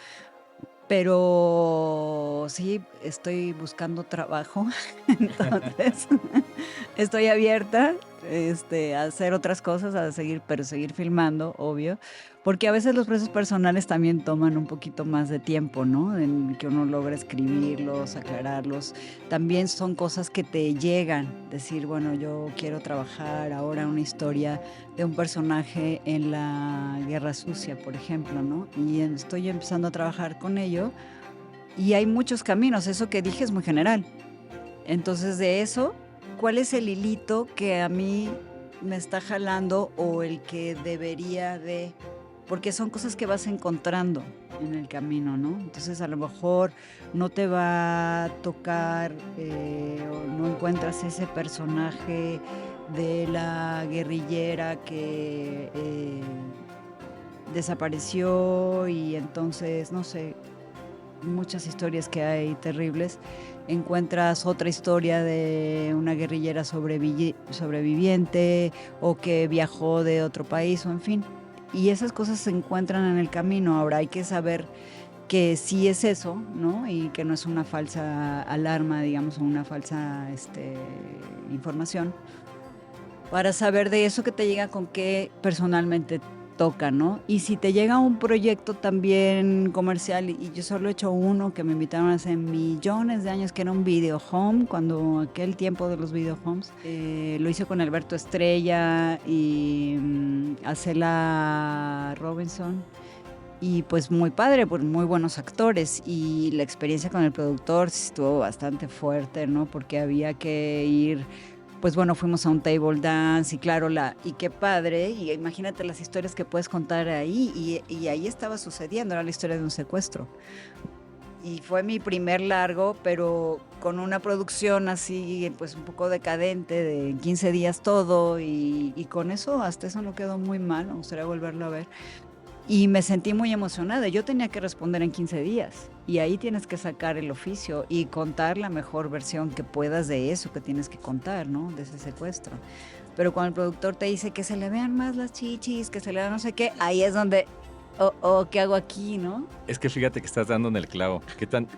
Pero sí, estoy buscando trabajo, entonces estoy abierta, a hacer otras cosas, pero seguir filmando, obvio, porque a veces los procesos personales también toman un poquito más de tiempo, ¿no? En que uno logra escribirlos, aclararlos. También son cosas que te llegan, decir, bueno, yo quiero trabajar ahora una historia de un personaje en la Guerra Sucia, por ejemplo, ¿no? Y estoy empezando a trabajar con ello y hay muchos caminos, eso que dije es muy general. Entonces, de eso, ¿cuál es el hilito que a mí me está jalando o el que debería de? Porque son cosas que vas encontrando en el camino, ¿no? Entonces, a lo mejor no te va a tocar o no encuentras ese personaje de la guerrillera que desapareció y entonces, no sé, muchas historias que hay terribles. Encuentras otra historia de una guerrillera sobreviviente o que viajó de otro país o en fin. Y esas cosas se encuentran en el camino. Ahora hay que saber que sí es eso, ¿no? Y que no es una falsa alarma, digamos, o una falsa información. Para saber de eso que te llega con qué personalmente toca, ¿no? Y si te llega un proyecto también comercial, y yo solo he hecho uno que me invitaron hace millones de años, que era un video home, cuando aquel tiempo de los video homes, lo hice con Alberto Estrella y Acela Robinson, y pues muy padre, pues muy buenos actores, y la experiencia con el productor sí estuvo bastante fuerte, ¿no? Porque había que ir. Pues bueno, fuimos a un table dance y claro, y qué padre, y imagínate las historias que puedes contar ahí, y ahí estaba sucediendo, era la historia de un secuestro. Y fue mi primer largo, pero con una producción así, pues un poco decadente, de 15 días todo, y con eso, hasta eso no quedó muy mal, me gustaría volverlo a ver. Y me sentí muy emocionada. Yo tenía que responder en 15 días. Y ahí tienes que sacar el oficio y contar la mejor versión que puedas de eso que tienes que contar, ¿no? De ese secuestro. Pero cuando el productor te dice que se le vean más las chichis, que se le vean no sé qué, ahí es donde, ¿qué hago aquí, no? Es que fíjate que estás dando en el clavo.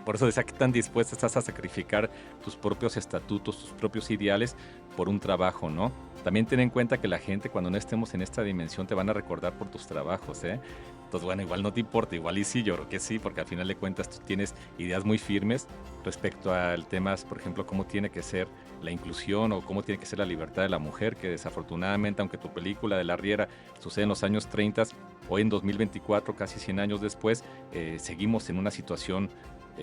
Por eso decía, ¿qué tan dispuesta estás a sacrificar tus propios estatutos, tus propios ideales por un trabajo, ¿no? También ten en cuenta que la gente, cuando no estemos en esta dimensión, te van a recordar por tus trabajos, ¿eh? Entonces, bueno, igual no te importa, igual y sí, yo creo que sí, porque al final de cuentas tú tienes ideas muy firmes respecto al tema, por ejemplo, cómo tiene que ser la inclusión o cómo tiene que ser la libertad de la mujer, que desafortunadamente, aunque tu película de La Riera sucede en los años 30, hoy en 2024, casi 100 años después, seguimos en una situación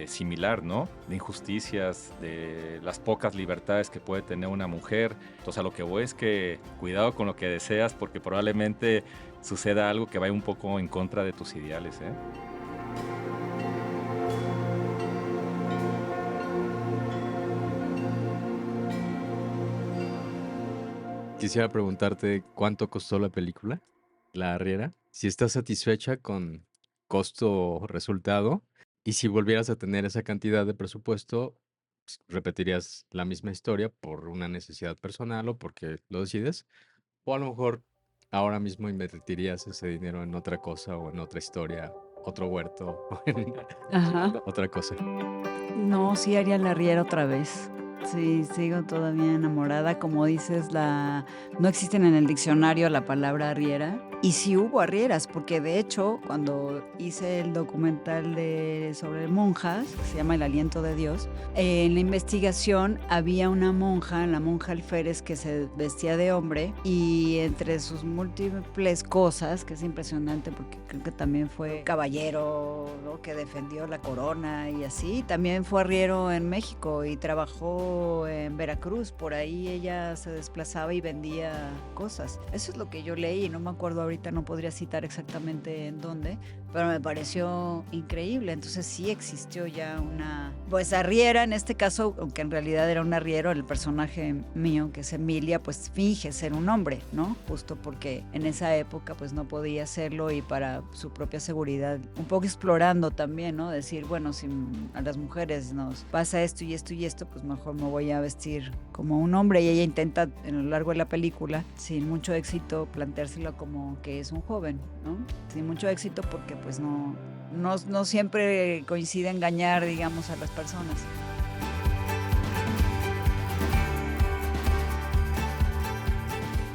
similar, ¿no? De injusticias, de las pocas libertades que puede tener una mujer. Entonces, a lo que voy es que cuidado con lo que deseas, porque probablemente suceda algo que vaya un poco en contra de tus ideales, ¿eh? Quisiera preguntarte cuánto costó la película, La Arriera, si estás satisfecha con costo-resultado y si volvieras a tener esa cantidad de presupuesto, ¿repetirías la misma historia por una necesidad personal o porque lo decides? O a lo mejor ahora mismo invertirías ese dinero en otra cosa o en otra historia, otro huerto o en Ajá. otra cosa. No, sí haría La Riera otra vez. Sí, sigo todavía enamorada. Como dices, no existen en el diccionario la palabra arriera. Y sí hubo arrieras, porque de hecho, cuando hice el documental sobre monjas, que se llama El Aliento de Dios, en la investigación había una monja, la monja alférez, que se vestía de hombre y entre sus múltiples cosas, que es impresionante porque creo que también fue caballero, ¿no? Que defendió la corona y así, también fue arriero en México y trabajó en Veracruz. Por ahí ella se desplazaba y vendía cosas. Eso es lo que yo leí, no me acuerdo ahorita ahorita no podría citar exactamente en dónde, pero me pareció increíble. Entonces sí existió ya una, pues arriera en este caso, aunque en realidad era un arriero, el personaje mío, que es Emilia, pues finge ser un hombre, ¿no? Justo porque en esa época pues no podía hacerlo y para su propia seguridad, un poco explorando también, ¿no? Decir, bueno, si a las mujeres nos pasa esto y esto y esto, pues mejor me voy a vestir como un hombre. Y ella intenta a lo largo de la película, sin mucho éxito, planteárselo como que es un joven, ¿no? Sin mucho éxito porque pues no siempre coincide engañar, digamos, a las personas.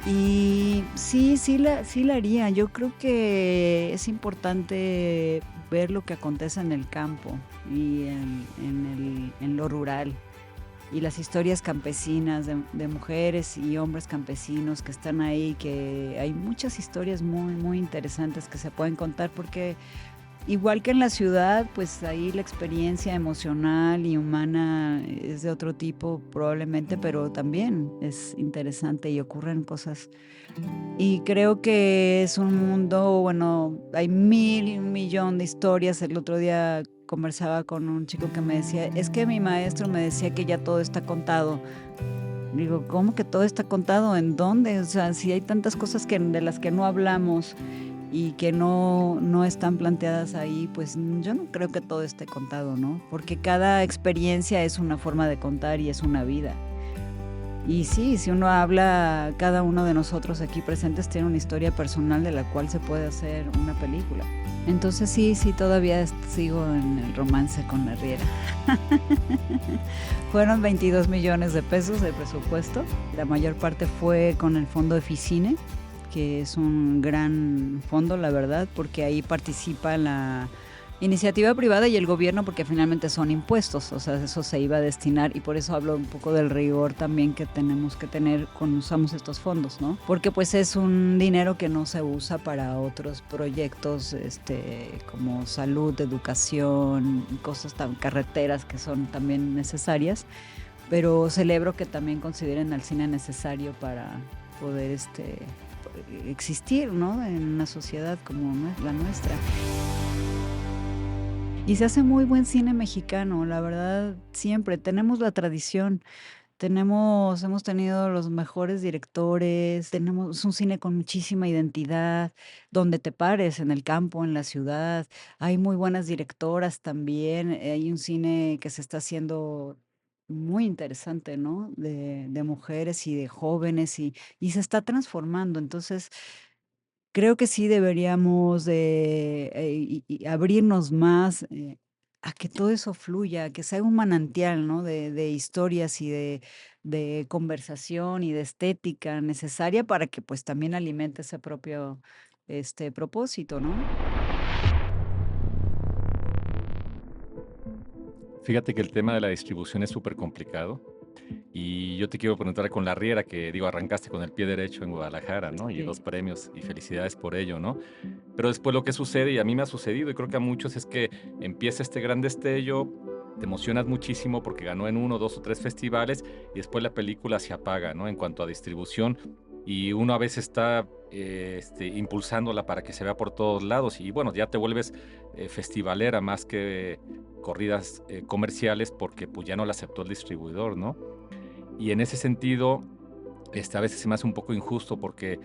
Y sí la haría. Yo creo que es importante ver lo que acontece en el campo y en lo rural. Y las historias campesinas de mujeres y hombres campesinos que están ahí, que hay muchas historias muy, muy interesantes que se pueden contar porque igual que en la ciudad, pues ahí la experiencia emocional y humana es de otro tipo probablemente, pero también es interesante y ocurren cosas. Y creo que es un mundo, bueno, hay mil y un millón de historias. El otro día conversaba con un chico que me decía, es que mi maestro me decía que ya todo está contado. Digo, ¿cómo que todo está contado? ¿En dónde? O sea, si hay tantas cosas de las que no hablamos y que no están planteadas ahí, pues yo no creo que todo esté contado, ¿no? Porque cada experiencia es una forma de contar y es una vida. Y sí, si uno habla, cada uno de nosotros aquí presentes tiene una historia personal de la cual se puede hacer una película. Entonces sí, todavía sigo en el romance con la Riera. Fueron 22 millones de pesos de presupuesto. La mayor parte fue con el fondo de Ficine, que es un gran fondo, la verdad, porque ahí participa la iniciativa privada y el gobierno, porque finalmente son impuestos, o sea, eso se iba a destinar, y por eso hablo un poco del rigor también que tenemos que tener cuando usamos estos fondos, ¿no? Porque pues es un dinero que no se usa para otros proyectos como salud, educación, cosas tan carreteras que son también necesarias, pero celebro que también consideren al cine necesario para poder existir, ¿no? En una sociedad como la nuestra. Y se hace muy buen cine mexicano, la verdad, siempre. Tenemos la tradición, hemos tenido los mejores directores, tenemos un cine con muchísima identidad, donde te pares, en el campo, en la ciudad. Hay muy buenas directoras también, hay un cine que se está haciendo muy interesante, ¿no? De mujeres y de jóvenes y se está transformando. Entonces, creo que sí deberíamos de y abrirnos más a que todo eso fluya, a que sea un manantial, ¿no? De historias y de conversación y de estética necesaria para que pues también alimente ese propio propósito, ¿no? Fíjate que el tema de la distribución es súper complicado. Y yo te quiero preguntar con la Riera, que digo, arrancaste con el pie derecho en Guadalajara, ¿no? Y Sí. 2 premios, y felicidades por ello, ¿no? Pero después lo que sucede, y a mí me ha sucedido, y creo que a muchos, es que empieza este gran destello, te emocionas muchísimo porque ganó en 1, 2 o 3 festivales, y después la película se apaga, ¿no? En cuanto a distribución, y uno a veces está impulsándola para que se vea por todos lados, y bueno, ya te vuelves festivalera más que corridas comerciales porque pues ya no la aceptó el distribuidor, ¿no? Y en ese sentido, a veces se me hace un poco injusto porque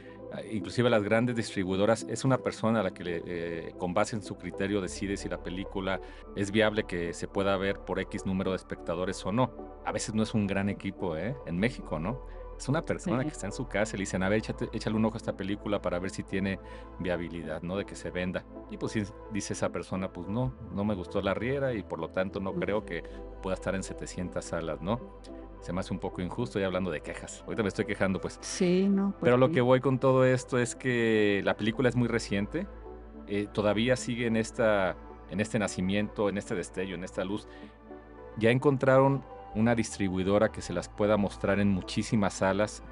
inclusive las grandes distribuidoras es una persona a la que con base en su criterio decide si la película es viable que se pueda ver por X número de espectadores o no. A veces no es un gran equipo, en México, ¿no? Es una persona Sí. que está en su casa y le dicen, a ver, échale un ojo a esta película para ver si tiene viabilidad, ¿no? De que se venda. Y pues dice esa persona, pues no me gustó la Riera y por lo tanto no creo que pueda estar en 700 salas, ¿no? Se me hace un poco injusto, y hablando de quejas. Ahorita me estoy quejando, pues. Sí, no, pues Pero lo que sí. voy con todo esto es que la película es muy reciente, todavía sigue en este nacimiento, en este destello, en esta luz. Ya encontraron una distribuidora que se las pueda mostrar en muchísimas salas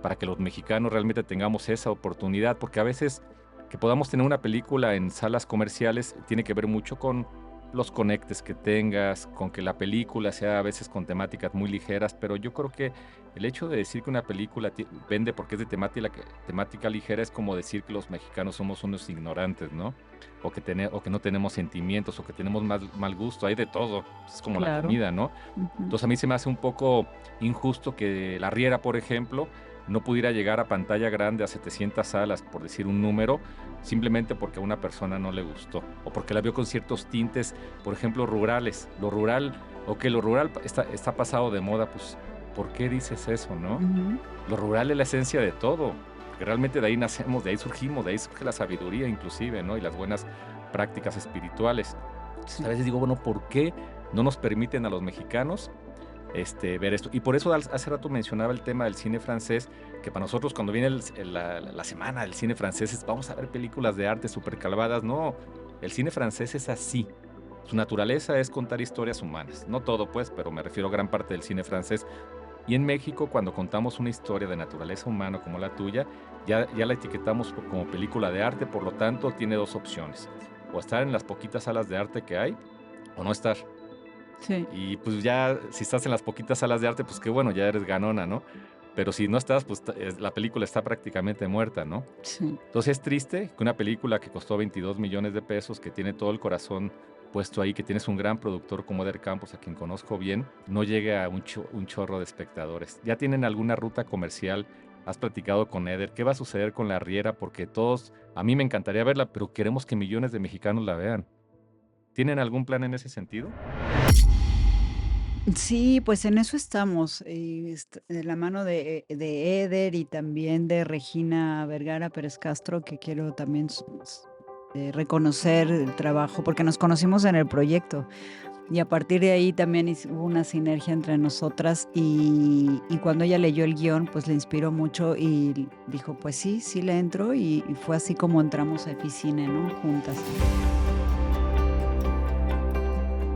para que los mexicanos realmente tengamos esa oportunidad, porque a veces que podamos tener una película en salas comerciales tiene que ver mucho con los conectes que tengas, con que la película sea a veces con temáticas muy ligeras, pero yo creo que el hecho de decir que una película vende porque es de temática ligera es como decir que los mexicanos somos unos ignorantes, ¿no? O que no tenemos sentimientos, o que tenemos mal gusto, hay de todo, es como la Claro. comida, ¿no? Ujú. Entonces a mí se me hace un poco injusto que La Riera, por ejemplo, no pudiera llegar a pantalla grande a 700 salas, por decir un número, simplemente porque a una persona no le gustó, o porque la vio con ciertos tintes, por ejemplo, rurales. Lo rural está pasado de moda, pues, ¿por qué dices eso, no? Ujú. Lo rural es la esencia de todo, porque realmente de ahí nacemos, de ahí surgimos, de ahí surge la sabiduría inclusive, ¿no? Y las buenas prácticas espirituales. Entonces, a Sí. veces digo, bueno, ¿por qué no nos permiten a los mexicanos ver esto? Y por eso hace rato mencionaba el tema del cine francés, que para nosotros cuando viene la semana del cine francés vamos a ver películas de arte súper calvadas. No, el cine francés es así. Su naturaleza es contar historias humanas. No todo, pues, pero me refiero a gran parte del cine francés. Y en México, cuando contamos una historia de naturaleza humana como la tuya, ya la etiquetamos como película de arte, por lo tanto, tiene dos opciones: o estar en las poquitas salas de arte que hay, o no estar. Sí. Y pues ya, si estás en las poquitas salas de arte, pues qué bueno, ya eres ganona, ¿no? Pero si no estás, pues la película está prácticamente muerta, ¿no? Sí. Entonces es triste que una película que costó 22 millones de pesos, que tiene todo el corazón puesto ahí, que tienes un gran productor como Eder Campos, a quien conozco bien, no llegue a un chorro de espectadores. ¿Ya tienen alguna ruta comercial? ¿Has platicado con Eder? ¿Qué va a suceder con La Riera? Porque a mí me encantaría verla, pero queremos que millones de mexicanos la vean. ¿Tienen algún plan en ese sentido? Sí, pues en eso estamos, de la mano de Eder y también de Regina Vergara Pérez Castro, que quiero también reconocer el trabajo, porque nos conocimos en el proyecto y a partir de ahí también hubo una sinergia entre nosotras y cuando ella leyó el guión, pues le inspiró mucho y dijo, pues sí, sí le entro y fue así como entramos a Eficine, ¿no? Juntas.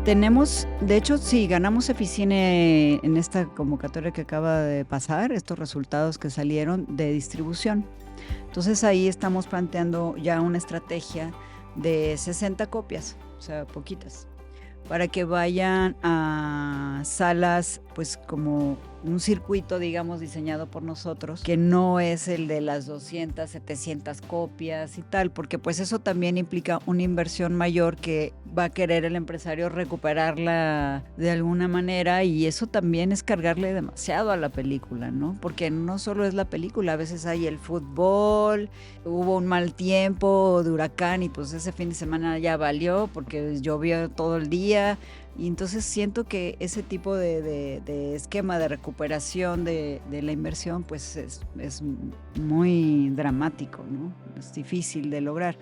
Tenemos, de hecho, sí, ganamos Eficine en esta convocatoria que acaba de pasar, estos resultados que salieron de distribución. Entonces ahí estamos planteando ya una estrategia de 60 copias, o sea, poquitas, para que vayan a salas, pues como un circuito, digamos, diseñado por nosotros, que no es el de las 200, 700 copias y tal, porque pues eso también implica una inversión mayor que va a querer el empresario recuperarla de alguna manera y eso también es cargarle demasiado a la película, ¿no? Porque no solo es la película, a veces hay el fútbol, hubo un mal tiempo de huracán y pues ese fin de semana ya valió porque llovió todo el día. Y entonces siento que ese tipo de esquema de recuperación de la inversión pues es muy dramático, ¿no? Es difícil de lograr.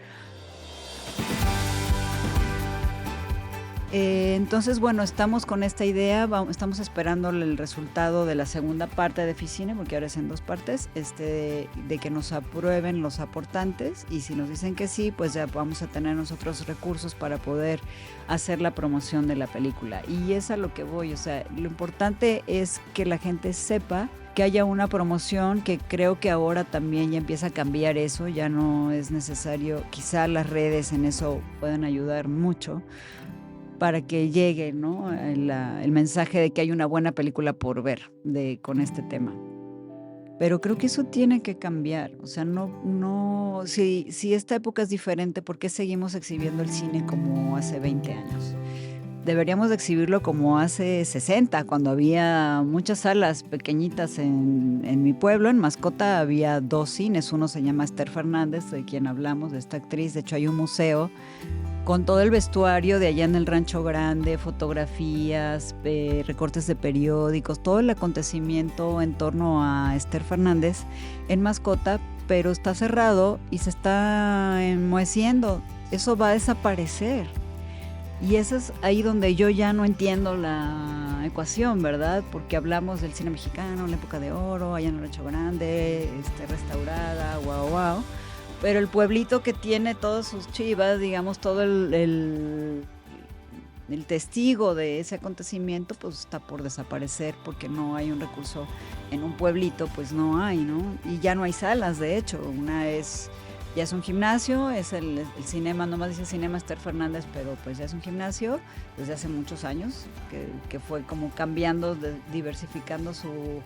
Entonces, bueno, estamos con esta idea, estamos esperando el resultado de la segunda parte de Eficine, porque ahora es en 2 partes, de que nos aprueben los aportantes y si nos dicen que sí, pues ya vamos a tener nosotros recursos para poder hacer la promoción de la película. Y es a lo que voy, o sea, lo importante es que la gente sepa que haya una promoción, que creo que ahora también ya empieza a cambiar eso, ya no es necesario, quizá las redes en eso pueden ayudar mucho para que llegue, ¿no? El mensaje de que hay una buena película por ver con este tema. Pero creo que eso tiene que cambiar. O sea, si esta época es diferente, ¿por qué seguimos exhibiendo el cine como hace 20 años? Deberíamos de exhibirlo como hace 60, cuando había muchas salas pequeñitas en mi pueblo. En Mascota había 2 cines. Uno se llama Esther Fernández, de quien hablamos, de esta actriz. De hecho, hay un museo con todo el vestuario de allá en el Rancho Grande, fotografías, recortes de periódicos, todo el acontecimiento en torno a Esther Fernández en Mascota, pero está cerrado y se está enmoheciendo. Eso va a desaparecer. Y eso es ahí donde yo ya no entiendo la ecuación, ¿verdad? Porque hablamos del cine mexicano, la época de oro, allá en el Rancho Grande, restaurada, guau. Pero el pueblito que tiene todas sus chivas, digamos, todo el testigo de ese acontecimiento, pues está por desaparecer porque no hay un recurso en un pueblito, pues no hay, ¿no? Y ya no hay salas, de hecho. Una es Ya es un gimnasio, es el cinema, nomás dice Cinema Esther Fernández, pero pues ya es un gimnasio desde hace muchos años, que fue como cambiando, diversificando su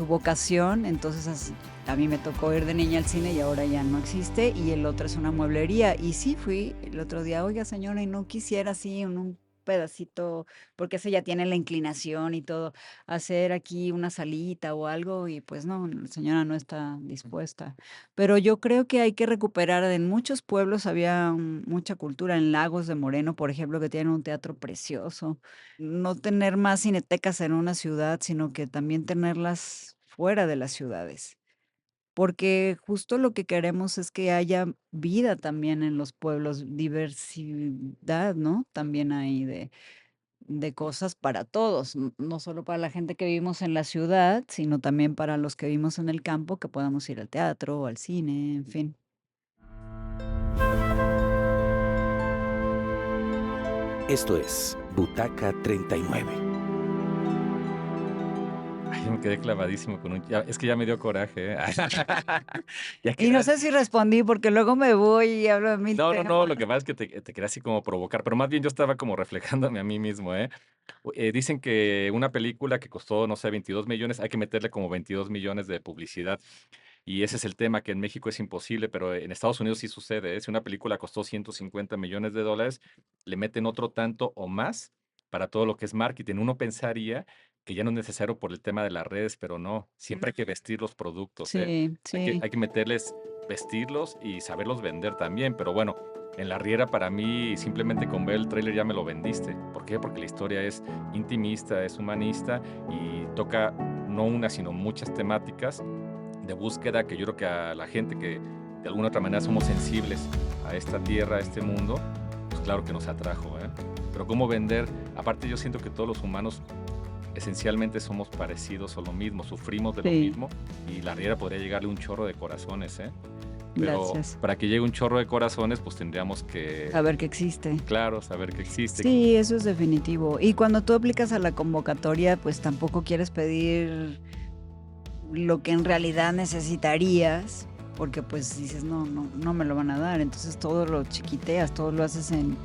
vocación. Entonces a mí me tocó ir de niña al cine y ahora ya no existe. Y el otro es una mueblería. Y sí fui el otro día, oiga señora, y no quisiera así un pedacito, porque ese ya tiene la inclinación y todo, hacer aquí una salita o algo, y pues no, la señora no está dispuesta. Pero yo creo que hay que recuperar, en muchos pueblos había mucha cultura, en Lagos de Moreno, por ejemplo, que tienen un teatro precioso. No tener más cinetecas en una ciudad, sino que también tenerlas fuera de las ciudades. Porque justo lo que queremos es que haya vida también en los pueblos, diversidad, ¿no? También hay de cosas para todos, no solo para la gente que vivimos en la ciudad, sino también para los que vivimos en el campo, que podamos ir al teatro o al cine, en fin. Esto es Butaca 39. Ay, yo me quedé clavadísimo con es que ya me dio coraje, ¿eh? Ya Y no quedas sé si respondí, porque luego me voy y hablo de mil no, lo temas. que pasa es que te quería así como provocar, pero más bien yo estaba como reflejándome a mí mismo, ¿eh? Dicen que una película que costó, no sé, 22 millones, hay que meterle como 22 millones de publicidad. Y ese es el tema, que en México es imposible, pero en Estados Unidos sí sucede, ¿eh? Si una película costó 150 millones de dólares, le meten otro tanto o más para todo lo que es marketing. Uno pensaría que ya no es necesario por el tema de las redes, pero no, siempre hay que vestir los productos, ¿eh? Sí, Hay que, sí. hay que meterles, vestirlos y saberlos vender también, pero bueno, en La Riera para mí simplemente con ver el tráiler ya me lo vendiste. ¿Por qué? Porque la historia es intimista, es humanista y toca no una, sino muchas temáticas de búsqueda que yo creo que a la gente que de alguna otra manera somos sensibles a esta tierra, a este mundo, pues claro que nos atrajo, ¿eh? Pero cómo vender, aparte yo siento que todos los humanos esencialmente somos parecidos o lo mismo, sufrimos de lo Sí, mismo y La Riera podría llegarle un chorro de corazones, ¿eh? Pero gracias. para que llegue un chorro de corazones, pues tendríamos que, Saber que existe. claro, saber que existe. Sí, eso es definitivo. Y cuando tú aplicas a la convocatoria, pues tampoco quieres pedir lo que en realidad necesitarías, porque pues dices, no me lo van a dar. Entonces todo lo chiquiteas, todo lo haces en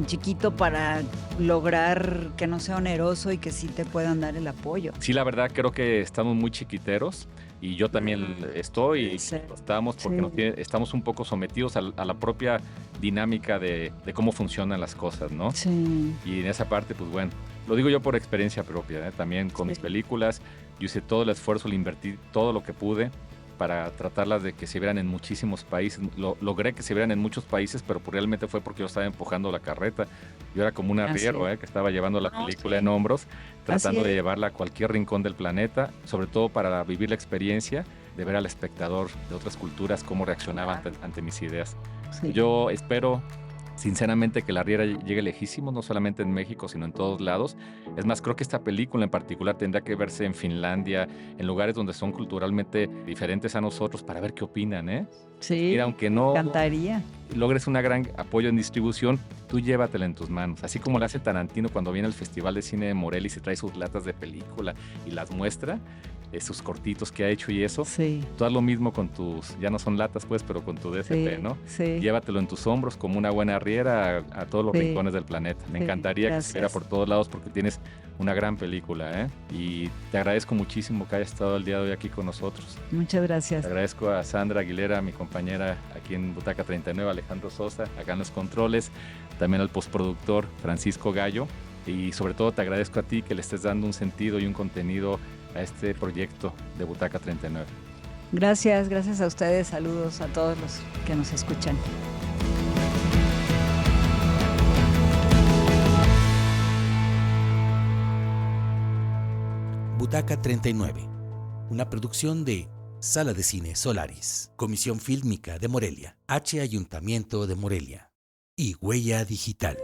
chiquito para lograr que no sea oneroso y que sí te puedan dar el apoyo. Sí, la verdad creo que estamos muy chiquiteros y yo también estoy Puede y ser. lo estamos porque Sí, estamos un poco sometidos a la propia dinámica de cómo funcionan las cosas, ¿no? sí, Y en esa parte, pues bueno, lo digo yo por experiencia propia, ¿eh? También con mis sí. películas, yo hice todo el esfuerzo, le invertí todo lo que pude para tratarlas de que se vieran en muchísimos países. Logré que se vieran en muchos países, pero realmente fue porque yo estaba empujando la carreta. Yo era como un Así arriero, es. ¿eh? Que estaba llevando la No, película sí. en hombros, Así tratando de es. llevarla a cualquier rincón del planeta, sobre todo para vivir la experiencia de ver al espectador de otras culturas cómo reaccionaba Claro. ante mis ideas. Sí. Yo espero sinceramente que La Riera llegue lejísimos, no solamente en México, sino en todos lados. Es más, creo que esta película en particular tendrá que verse en Finlandia, en lugares donde son culturalmente diferentes a nosotros, para ver qué opinan, ¿eh? Mira, Sí, aunque me no encantaría. logres un gran apoyo en distribución, tú llévatela en tus manos. Así como lo hace Tarantino cuando viene al Festival de Cine de Morelia y se trae sus latas de película y las muestra, sus cortitos que ha hecho y eso. Sí, Tú haz lo mismo con tus, ya no son latas pues, pero con tu DSP, sí, ¿no? sí, Llévatelo en tus hombros como una buena riera a todos los sí, rincones del planeta. Me sí, encantaría que se viera por gracias. todos lados porque tienes una gran película, ¿eh? Y te agradezco muchísimo que hayas estado el día de hoy aquí con nosotros. Muchas Te gracias. agradezco a Sandra Aguilera, mi compañera aquí en Butaca 39, Alejandro Sosa, acá en los controles, también al postproductor Francisco Gallo, y sobre todo te agradezco a ti que le estés dando un sentido y un contenido a este proyecto de Butaca 39. Gracias, gracias a ustedes. Saludos a todos los que nos escuchan. Butaca 39, una producción de Sala de Cine Solaris, Comisión Fílmica de Morelia, H Ayuntamiento de Morelia y Huella Digital.